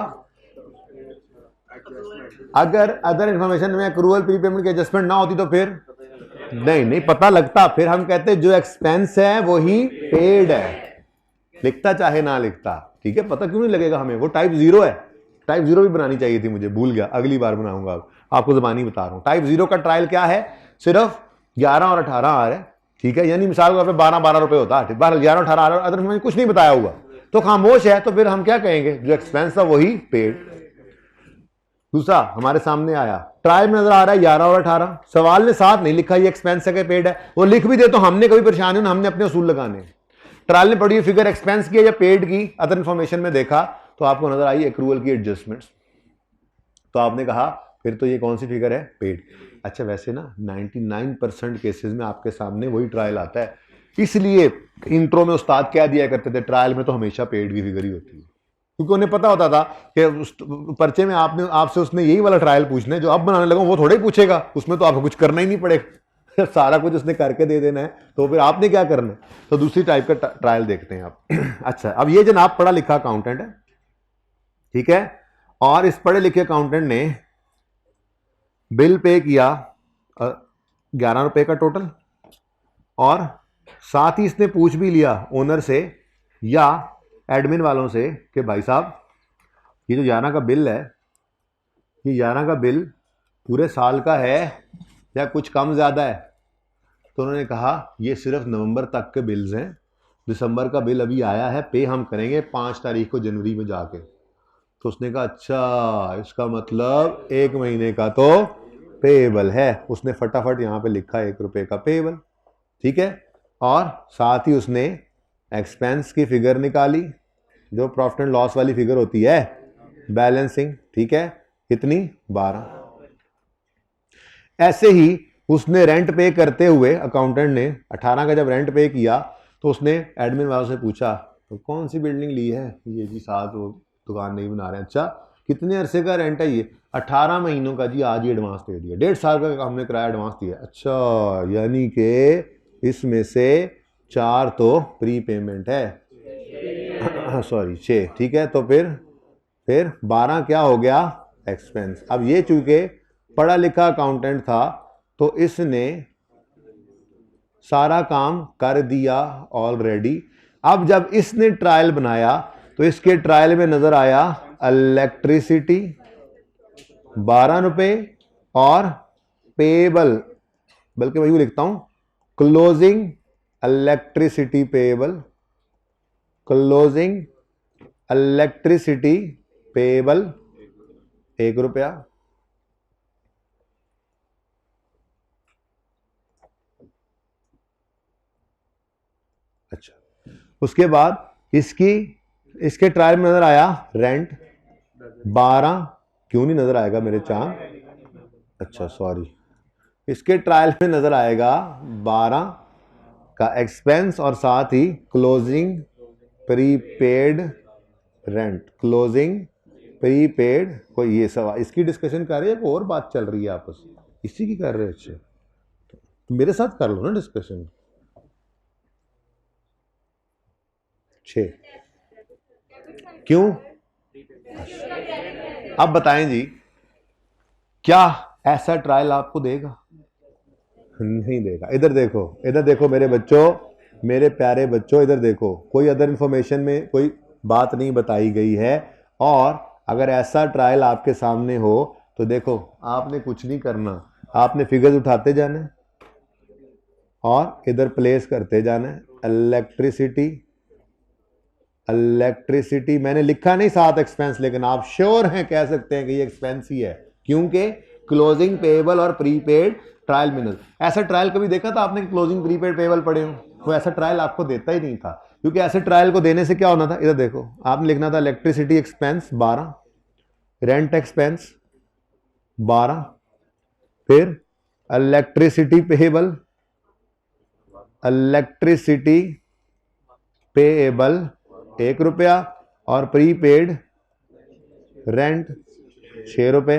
अगर अदर इंफॉर्मेशन में एक्रूवल प्रीपेमेंट की एडजस्टमेंट ना होती तो फिर नहीं पता लगता, फिर हम कहते जो एक्सपेंस है वही पेड है, लिखता चाहे ना लिखता। ठीक है, पता क्यों नहीं लगेगा हमें, वो टाइप 0 है। टाइप 0 भी बनानी चाहिए थी मुझे, भूल गया, अगली बार बनाऊंगा। आपको ज़बानी बता रहा हूं, टाइप 0 का ट्रायल क्या है, सिर्फ 11 और 18 आ रहा है। ठीक है, यानी मिसाल के तौर पर 12 रुपए होता है, 11 18 आ रहा है, अदर में कुछ नहीं बताया हुआ तो खामोश है, तो फिर हम क्या कहेंगे, जो एक्सपेंस था वही पेड। दूसरा हमारे सामने आया, ट्रायल में नजर आ रहा है 11 और 18, सवाल ने साथ नहीं लिखा ये एक्सपेंस है कि पेड है, वो लिख भी दे तो हमने कभी परेशानी हो, हमने अपने असूल लगाने। ट्रायल ने पड़ी फिगर एक्सपेंस की या पेड की, अदर इंफॉर्मेशन में देखा तो आपको नजर आई एक्रूवल की एडजस्टमेंट्स, तो आपने कहा फिर तो ये कौन सी फिगर है, पेड। अच्छा, वैसे ना 99% केसेस में आपके सामने वही ट्रायल आता है, इसलिए इंट्रो में उस्ताद क्या दिया करते थे, ट्रायल में तो हमेशा पेड की फिगर ही होती है, क्योंकि उन्हें पता होता था कि उस पर्चे में आपसे उसने यही वाला ट्रायल पूछना है, जो अब बनाने लगा वो थोड़ा ही पूछेगा, उसमें तो आपको कुछ करना ही नहीं पड़ेगा सारा कुछ उसने करके दे देना है, तो फिर आपने क्या करना है। तो दूसरी टाइप का ट्रायल देखते हैं आप। अच्छा, अब ये जनाब पढ़ा लिखा अकाउंटेंट है, ठीक है, और इस पढ़े लिखे अकाउंटेंट ने बिल पे किया 11 रुपए का टोटल, और साथ ही इसने पूछ भी लिया ओनर से या एडमिन वालों से कि भाई साहब ये जो 11 का बिल है, ये 11 का बिल पूरे साल का है या कुछ कम ज़्यादा है। तो उन्होंने कहा ये सिर्फ नवंबर तक के बिल्स हैं, दिसंबर का बिल अभी आया है, पे हम करेंगे 5 तारीख को जनवरी में जाके। तो उसने कहा अच्छा, इसका मतलब 1 महीने का तो पेएबल है। उसने फटाफट यहाँ पे लिखा 1 रुपए का पेएबल, ठीक है, और साथ ही उसने एक्सपेंस की फिगर निकाली, जो प्रॉफिट एंड लॉस वाली फिगर होती है, बैलेंसिंग, ठीक है, कितनी, 12। ऐसे ही उसने रेंट पे करते हुए अकाउंटेंट ने 18 का जब रेंट पे किया तो उसने एडमिन वालों से पूछा तो कौन सी बिल्डिंग ली है, ये जी साथ वो दुकान नहीं बना रहे हैं। अच्छा, कितने अरसे का रेंट है ये, 18 महीनों का जी, आज ही एडवांस दे दिया, 1.5 साल का हमने किराया एडवांस दिया। अच्छा, यानी कि इसमें से 4 तो प्री पेमेंट है, सॉरी 6, ठीक है, तो फिर 12 क्या हो गया, एक्सपेंस। अब ये चूंकि पढ़ा लिखा अकाउंटेंट था तो इसने सारा काम कर दिया ऑलरेडी। अब जब इसने ट्रायल बनाया तो इसके ट्रायल में नजर आया इलेक्ट्रिसिटी 12 रुपए और पेएबल, बल्कि मैं यूं लिखता हूं closing electricity payable, closing electricity payable 1 रुपया। अच्छा, उसके बाद इसके ट्रायल में नजर आया रेंट 12, क्यों नहीं नजर आएगा मेरे चांद, अच्छा सॉरी, इसके ट्रायल में नजर आएगा 12 का एक्सपेंस और साथ ही closing prepaid rent, closing prepaid. कोई ये सवाल इसकी डिस्कशन कर रहे हैं, और बात चल रही है आपस इसी की कर रहे हैं? अच्छा तो मेरे साथ कर लो ना डिस्कशन। 6 क्यों? अब बताएं जी, क्या ऐसा ट्रायल आपको देगा? नहीं देगा। इधर देखो, इधर देखो मेरे बच्चों, मेरे प्यारे बच्चों, इधर देखो, कोई अदर इंफॉर्मेशन में कोई बात नहीं बताई गई है। और अगर ऐसा ट्रायल आपके सामने हो तो देखो, आपने कुछ नहीं करना, आपने फिगर्स उठाते जाना है और इधर प्लेस करते जाना है। इलेक्ट्रिसिटी, इलेक्ट्रिसिटी मैंने लिखा नहीं साथ एक्सपेंस, लेकिन आप श्योर हैं, कह सकते हैं कि ये एक्सपेंस ही है, क्योंकि क्लोजिंग पेएबल और प्रीपेड ट्रायल में नजर। ऐसा ट्रायल कभी देखा था आपने क्लोजिंग प्रीपेड पेएबल पढ़े हो? वो ऐसा ट्रायल आपको देता ही नहीं था, क्योंकि ऐसे ट्रायल को देने से क्या होना था, इधर देखो आपने लिखना था इलेक्ट्रिसिटी एक्सपेंस 12, रेंट एक्सपेंस 12, फिर इलेक्ट्रिसिटी पेएबल, इलेक्ट्रिसिटी पेएबल 1 रुपया और प्रीपेड रेंट 6 रुपए।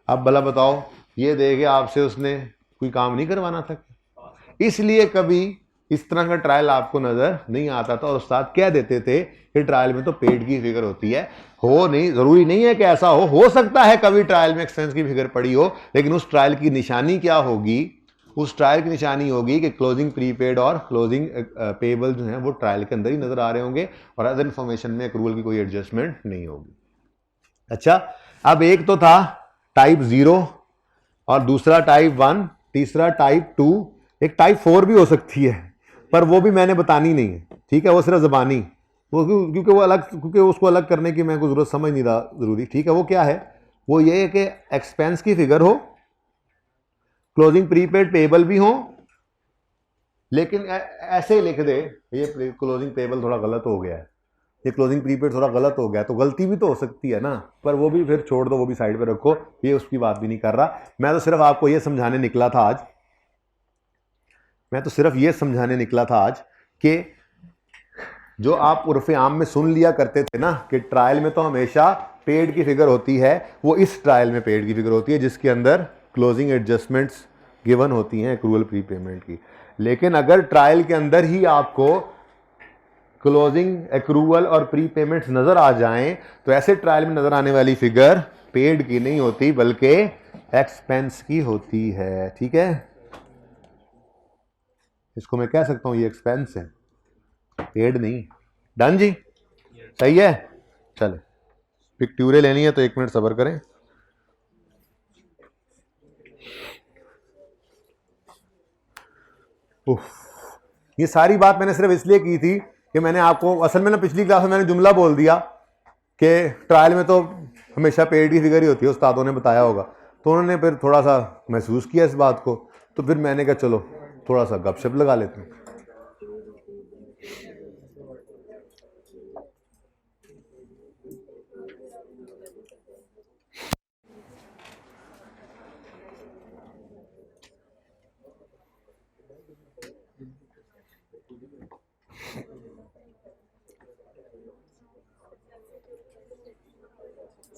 अब भला बताओ, ये देखे आपसे उसने कोई काम नहीं करवाना था? इसलिए कभी इस तरह का ट्रायल आपको नजर नहीं आता था, और उस्ताद कह देते थे कि ट्रायल में तो पेड की फिगर होती है। हो नहीं, जरूरी नहीं है कि ऐसा हो सकता है कभी ट्रायल में एक्सपेंस की फिगर पड़ी हो, लेकिन उस ट्रायल की निशानी क्या होगी? उस ट्रायल की निशानी होगी कि क्लोजिंग प्रीपेड और क्लोजिंग पेएबल जो है वो ट्रायल के अंदर ही नजर आ रहे होंगे, और अदर इंफॉर्मेशन में एक्रूवल की कोई एडजस्टमेंट नहीं होगी। अच्छा, अब एक तो था टाइप 0 और दूसरा टाइप 1, तीसरा टाइप 2, एक टाइप 4 भी हो सकती है, पर वो भी मैंने बतानी नहीं है, ठीक है? वो सिर्फ जबानी, वो क्योंकि वो अलग, क्योंकि उसको अलग करने की मैं को जरूरत समझ नहीं रहा जरूरी, ठीक है? वो क्या है? वो ये है कि एक्सपेंस की फिगर हो, क्लोजिंग प्रीपेड पेएबल भी हो, लेकिन ऐसे ही लिख दे, ये क्लोजिंग पेएबल थोड़ा गलत हो गया है, ये क्लोजिंग प्रीपेड थोड़ा गलत हो गया, तो गलती भी तो हो सकती है ना, पर वो भी फिर छोड़ दो, वो भी साइड पे रखो, ये उसकी बात भी नहीं कर रहा। मैं तो सिर्फ आपको ये समझाने निकला था आज, मैं तो सिर्फ ये समझाने निकला था आज कि जो आप उर्फ़े आम में सुन लिया करते थे ना कि ट्रायल में तो हमेशा पेड की फिगर होती है, वो इस ट्रायल में पेड की फिगर होती है जिसके अंदर क्लोजिंग एडजस्टमेंट्स गिवन होती हैं एक्रूवल प्रीपेमेंट की। लेकिन अगर ट्रायल के अंदर ही आपको क्लोजिंग एक्रूवल और प्रीपेमेंट्स नजर आ जाएं, तो ऐसे ट्रायल में नजर आने वाली फिगर पेड की नहीं होती बल्कि एक्सपेंस की होती है, ठीक है? इसको मैं कह सकता हूं ये एक्सपेंस है, पेड नहीं। डन जी, सही है? चले, पिक्टूरे लेनी है तो 1 मिनट सब्र करें। ये सारी बात मैंने सिर्फ इसलिए की थी कि मैंने आपको, असल में ना पिछली क्लास में मैंने जुमला बोल दिया कि ट्रायल में तो हमेशा पेड की फिगर ही होती है, उस्तादों ने बताया होगा, तो उन्होंने फिर थोड़ा सा महसूस किया इस बात को, तो फिर मैंने कहा चलो थोड़ा सा गपशप लगा लेते हैं।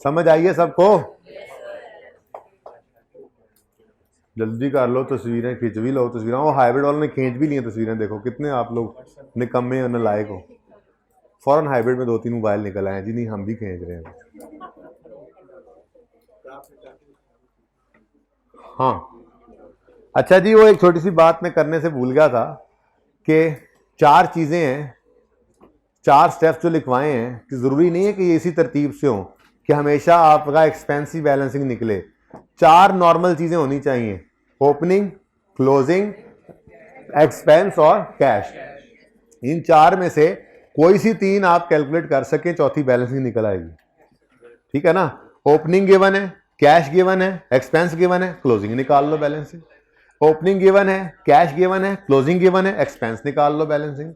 समझ आइए सबको? जल्दी कर लो, तस्वीरें खींच भी लो, तस्वीरें वो हाइब्रिड वालों ने खींच भी ली हैं तस्वीरें, देखो कितने आप लोग निकम्मे और नालायक हो। फौरन हाइब्रिड में 2-3 मोबाइल निकल आए हैं जी, नहीं हम भी खींच रहे हैं। हाँ अच्छा जी, वो एक छोटी सी बात मैं करने से भूल गया था, कि 4 चीज़ें हैं, 4 स्टेप्स जो लिखवाए हैं कि ज़रूरी नहीं है कि ये इसी तरतीब से हो कि हमेशा आपका एक्सपेंसिव बैलेंसिंग निकले। 4 नॉर्मल चीज़ें होनी चाहिए, ओपनिंग, क्लोजिंग, एक्सपेंस और कैश। इन 4 में से कोई सी 3 आप कैलकुलेट कर सके, चौथी बैलेंसिंग निकल आएगी। ठीक है ना। ओपनिंग गिवन है, कैश गिवन है, एक्सपेंस गिवन है, क्लोजिंग निकाल लो बैलेंसिंग। ओपनिंग गिवन है, कैश गिवन है, क्लोजिंग गिवन है, एक्सपेंस निकाल लो बैलेंसिंग।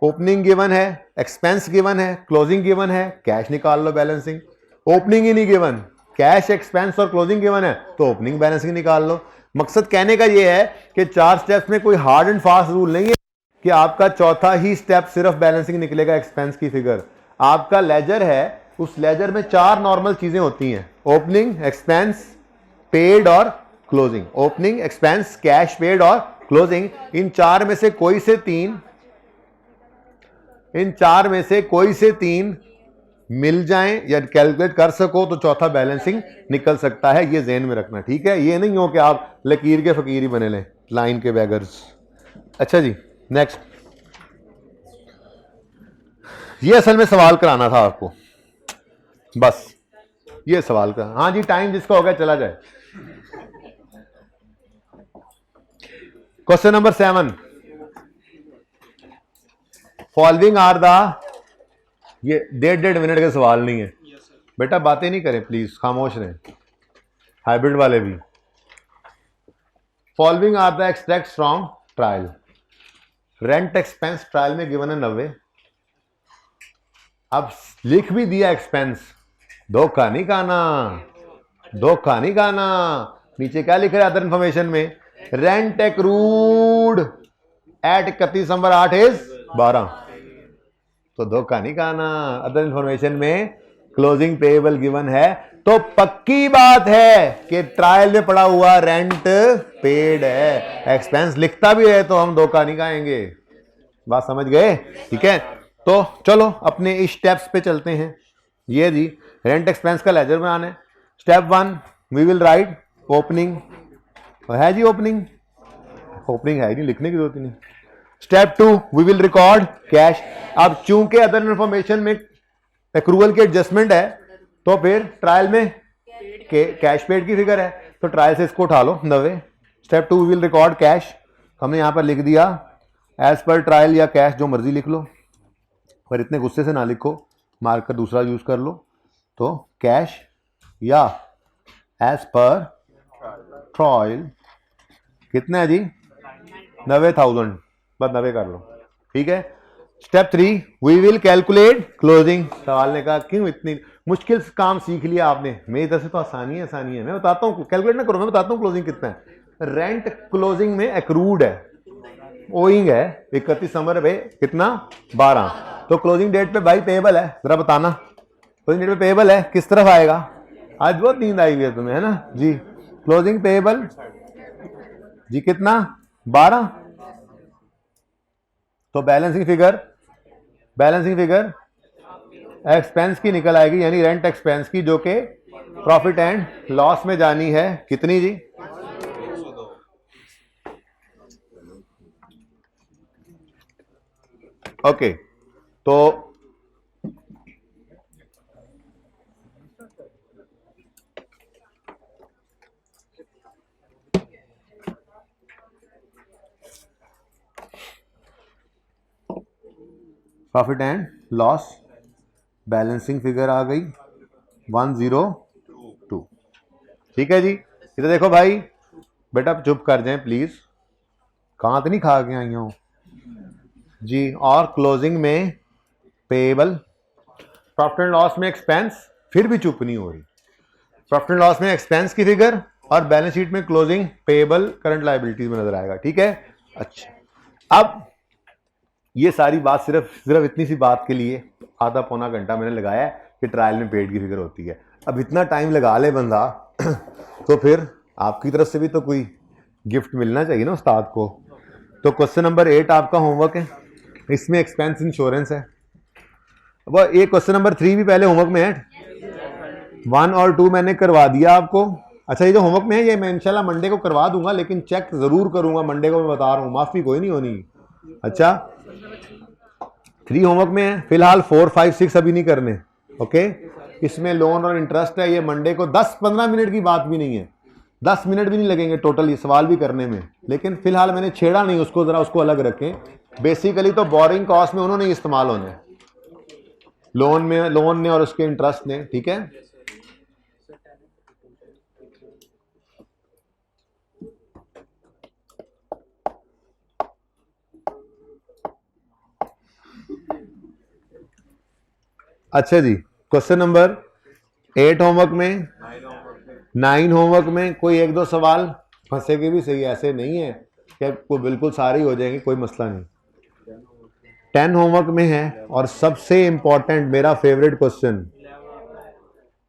ओपनिंग गिवन है, एक्सपेंस गिवन है, क्लोजिंग गिवन है, कैश निकाल लो बैलेंसिंग। ओपनिंग ही नहीं गिवन, कैश, एक्सपेंस और क्लोजिंग गिवन है तो ओपनिंग बैलेंसिंग निकाल लो। मकसद कहने का ये है कि 4 स्टेप्स में कोई हार्ड एंड फास्ट रूल नहीं है कि आपका चौथा ही स्टेप सिर्फ बैलेंसिंग निकलेगा एक्सपेंस की फिगर। आपका लेजर है, उस लेजर में 4 नॉर्मल चीजें होती हैं, ओपनिंग, एक्सपेंस, पेड और closing. Opening, expense, cash, paid और क्लोजिंग। इन 4 में से कोई से तीन मिल जाएं या कैलकुलेट कर सको तो चौथा बैलेंसिंग निकल सकता है। ये ज़हन में रखना, ठीक है। ये नहीं हो कि आप लकीर के फकीर ही बने लें, लाइन के बैगर्स। अच्छा जी, नेक्स्ट। ये असल में सवाल कराना था आपको, बस ये सवाल का। हाँ जी, टाइम जिसका हो गया चला जाए। Question number 7, following are the, ये 1.5 मिनट के सवाल नहीं है बेटा, बातें नहीं करें प्लीज, खामोश रहें, हाइब्रिड वाले भी। Following are the extracts from trial. Rent expense trial में गिवन है 90। अब लिख भी दिया एक्सपेंस, धोखा नहीं खाना। नीचे क्या लिख रहा है अदर इंफॉर्मेशन में, rent accrued at 31 December 8 is 12, तो धोखा नहीं खाना। अदर इंफॉर्मेशन में क्लोजिंग पेएबल गिवन है, तो पक्की बात है कि ट्रायल में पड़ा हुआ रेंट पेड है। एक्सपेंस लिखता भी है तो हम धोखा नहीं खाएंगे। बात समझ गए? ठीक है, तो चलो अपने इस स्टेप्स पे चलते हैं। ये जी रेंट एक्सपेंस का लेजर बनाना है। Step 1 we will write opening, है जी ओपनिंग है नहीं, लिखने की जरूरत नहीं। Step 2 we will record cash. अब चूंकि अदर इंफॉर्मेशन में एक्रूवल की एडजस्टमेंट है तो फिर ट्रायल में कैश पेड की फिगर है, तो ट्रायल से इसको उठा लो 90। Step 2 we will record cash, हमने यहां पर लिख दिया एज पर ट्रायल या कैश, जो मर्जी लिख लो, पर इतने गुस्से से ना लिखो, मार्कर दूसरा यूज कर लो। तो कैश या एज पर ट्रायल कितना है जी, 90,000, बस 90 कर लो, ठीक है। Step 3 we will calculate closing. सवाल ने कहा क्यों इतनी मुश्किल काम सीख लिया आपने? मेरी तरफ से तो आसानी है, मैं बताता हूँ, कैलकुलेट ना करो, मैं बताता हूँ क्लोजिंग कितना है। रेंट क्लोजिंग में एक्रूड है, ओइंग है 31 दिसंबर पे कितना 12, तो क्लोजिंग डेट पे भाई पेएबल है, जरा बताना क्लोजिंग डेट पे पेएबल है किस तरफ आएगा? आज बहुत नींद आई हुई है तुम्हें, है ना जी। क्लोजिंग पेएबल जी कितना 12, तो बैलेंसिंग फिगर एक्सपेंस की निकल आएगी, यानी रेंट एक्सपेंस की, जो कि प्रॉफिट एंड लॉस में जानी है कितनी जी, ओके। तो profit and loss balancing figure आ गई 102, ठीक है जी। इधर देखो भाई, बेटा चुप कर जाएं प्लीज, कहां तो नहीं खा के आई हूं जी। और क्लोजिंग में पेएबल, प्रॉफिट एंड लॉस में एक्सपेंस, फिर भी चुप नहीं हो रही। प्रॉफिट एंड लॉस में एक्सपेंस की फिगर और बैलेंस शीट में क्लोजिंग पेएबल करंट लायबिलिटीज में नजर आएगा, ठीक है। अच्छा, अब ये सारी बात सिर्फ इतनी सी बात के लिए आधा पौना घंटा मैंने लगाया है कि ट्रायल में पेड की फिगर होती है। अब इतना टाइम लगा ले बंदा तो फिर आपकी तरफ से भी तो कोई गिफ्ट मिलना चाहिए ना उस्ताद को। तो क्वेश्चन नंबर 8 आपका होमवर्क है, इसमें एक्सपेंस इंश्योरेंस है। वो एक क्वेश्चन नंबर 3 भी पहले होमवर्क में है, 1 और 2 मैंने करवा दिया आपको। अच्छा, ये जो होमवर्क में है ये मैं इंशाल्लाह मंडे को करवा दूंगा, लेकिन चेक जरूर करूंगा मंडे को, मैं बता रहा हूँ, माफी कोई नहीं होनी। अच्छा 3 होमवर्क में है फिलहाल, 4, 5, 6 अभी नहीं करने। ओके, इसमें लोन और इंटरेस्ट है। ये मंडे को 10-15 मिनट की बात भी नहीं है, 10 मिनट भी नहीं लगेंगे टोटल ये सवाल भी करने में, लेकिन फिलहाल मैंने छेड़ा नहीं उसको, जरा उसको अलग रखें। बेसिकली तो बोरिंग कॉस्ट में उन्होंने इस्तेमाल होने, लोन ने और उसके इंटरेस्ट ने। ठीक है, अच्छा जी, क्वेश्चन नंबर 8 होमवर्क में, 9 होमवर्क में कोई 1-2 सवाल फंसेगे भी सही, ऐसे नहीं है कि कोई बिल्कुल सारे ही हो जाएंगे, कोई मसला नहीं। 10 होमवर्क में है और सबसे इंपॉर्टेंट मेरा फेवरेट क्वेश्चन,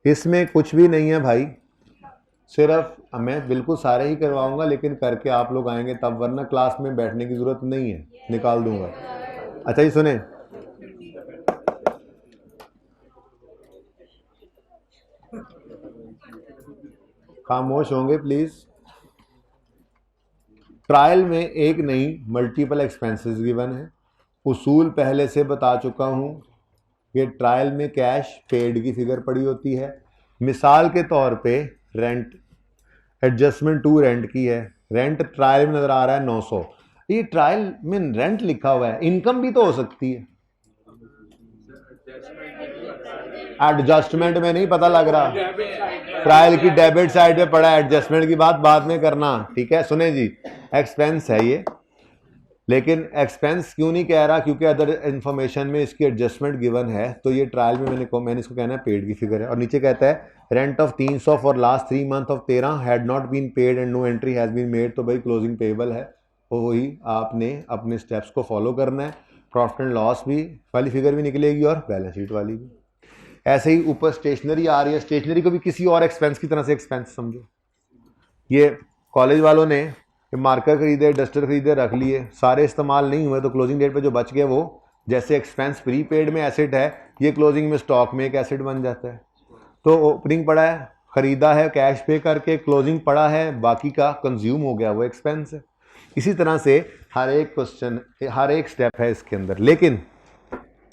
इसमें कुछ भी नहीं है भाई, सिर्फ मैं बिल्कुल सारे ही करवाऊंगा लेकिन करके आप लोग आएंगे तब, वरना क्लास में बैठने की जरूरत नहीं है, निकाल दूंगा। अच्छा जी सुने, खामोश होंगे प्लीज। ट्रायल में एक नहीं मल्टीपल एक्सपेंसेस गिवन है। उसूल पहले से बता चुका हूं कि ट्रायल में कैश पेड की फिगर पड़ी होती है। मिसाल के तौर पे रेंट, एडजस्टमेंट टू रेंट की है, रेंट ट्रायल में नजर आ रहा है 900, ये ट्रायल में रेंट लिखा हुआ है, इनकम भी तो हो सकती है। एडजस्टमेंट में नहीं पता लग रहा, ट्रायल की डेबिट साइड पे पड़ा है, एडजस्टमेंट की बात बाद में करना। ठीक है, सुने जी, एक्सपेंस है ये, लेकिन एक्सपेंस क्यों नहीं कह रहा, क्योंकि अदर इंफॉर्मेशन में इसकी एडजस्टमेंट गिवन है, तो ये ट्रायल में मैंने इसको कहना है पेड की फिगर है। और नीचे कहता है rent of 300 for last 3 month of 13 had not been paid and no entry has been made, तो भाई क्लोजिंग पेबल है, तो वही आपने अपने स्टेप्स को फॉलो करना है। प्रॉफिट एंड लॉस भी वाली फिगर भी निकलेगी और बैलेंस शीट वाली भी। ऐसे ही ऊपर स्टेशनरी आ रही है, स्टेशनरी को भी किसी और एक्सपेंस की तरह से एक्सपेंस समझो। ये कॉलेज वालों ने मार्कर खरीदे, डस्टर खरीदे, रख लिए, सारे इस्तेमाल नहीं हुए, तो क्लोजिंग डेट पे जो बच गए वो जैसे एक्सपेंस प्रीपेड में एसेट है, ये क्लोजिंग में स्टॉक में एक एसेट बन जाता है। तो ओपनिंग पड़ा है, खरीदा है कैश पे करके, क्लोजिंग पड़ा है, बाकी का कंज्यूम हो गया, वो एक्सपेंस है। इसी तरह से हर एक क्वेश्चन, हर एक स्टेप है इसके अंदर। लेकिन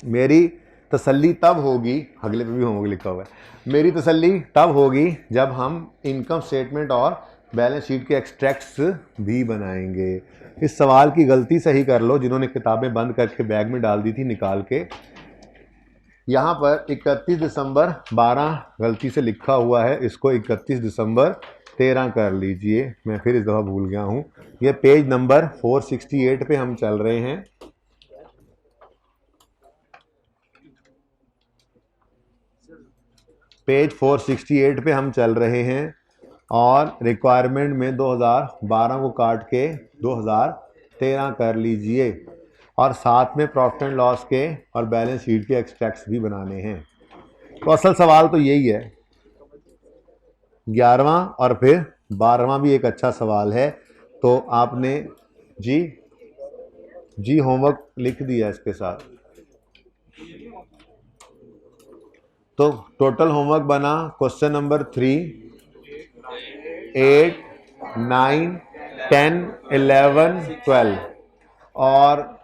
मेरी तसल्ली तब होगी, अगले पे भी होमवर्क लिखा हुआ है, मेरी तसल्ली तब होगी जब हम इनकम स्टेटमेंट और बैलेंस शीट के एक्सट्रैक्ट्स भी बनाएंगे। इस सवाल की गलती सही कर लो, जिन्होंने किताबें बंद करके बैग में डाल दी थी, निकाल के। यहाँ पर 31 दिसंबर 12 गलती से लिखा हुआ है, इसको 31 दिसंबर 13 कर लीजिए। मैं फिर इस दफ़ा भूल गया हूँ। ये पेज नंबर 468 पे हम चल रहे हैं। पेज 468 पे हम चल रहे हैं और रिक्वायरमेंट में 2012 को काट के 2013 कर लीजिए, और साथ में प्रॉफिट एंड लॉस के और बैलेंस शीट के एक्सट्रैक्ट्स भी बनाने हैं। तो असल सवाल तो यही है, 11वां और फिर 12वां भी एक अच्छा सवाल है। तो आपने जी होमवर्क लिख दिया इसके साथ, तो टोटल होमवर्क बना क्वेश्चन नंबर 3, 8, 9, 10, 11, 12, और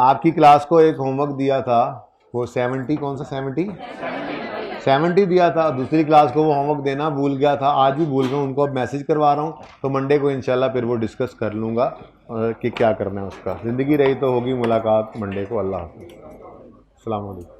आपकी क्लास को एक होमवर्क दिया था वो 70, कौन सा 70 दिया था। दूसरी क्लास को वो होमवर्क देना भूल गया था, आज भी भूल गया, उनको अब मैसेज करवा रहा हूँ, तो मंडे को इंशाल्लाह फिर वो डिस्कस कर लूँगा कि क्या करना है उसका। ज़िंदगी रही तो होगी मुलाकात मंडे को। अल्लाह हाफ़िज़, अस्सलाम वालेकुम।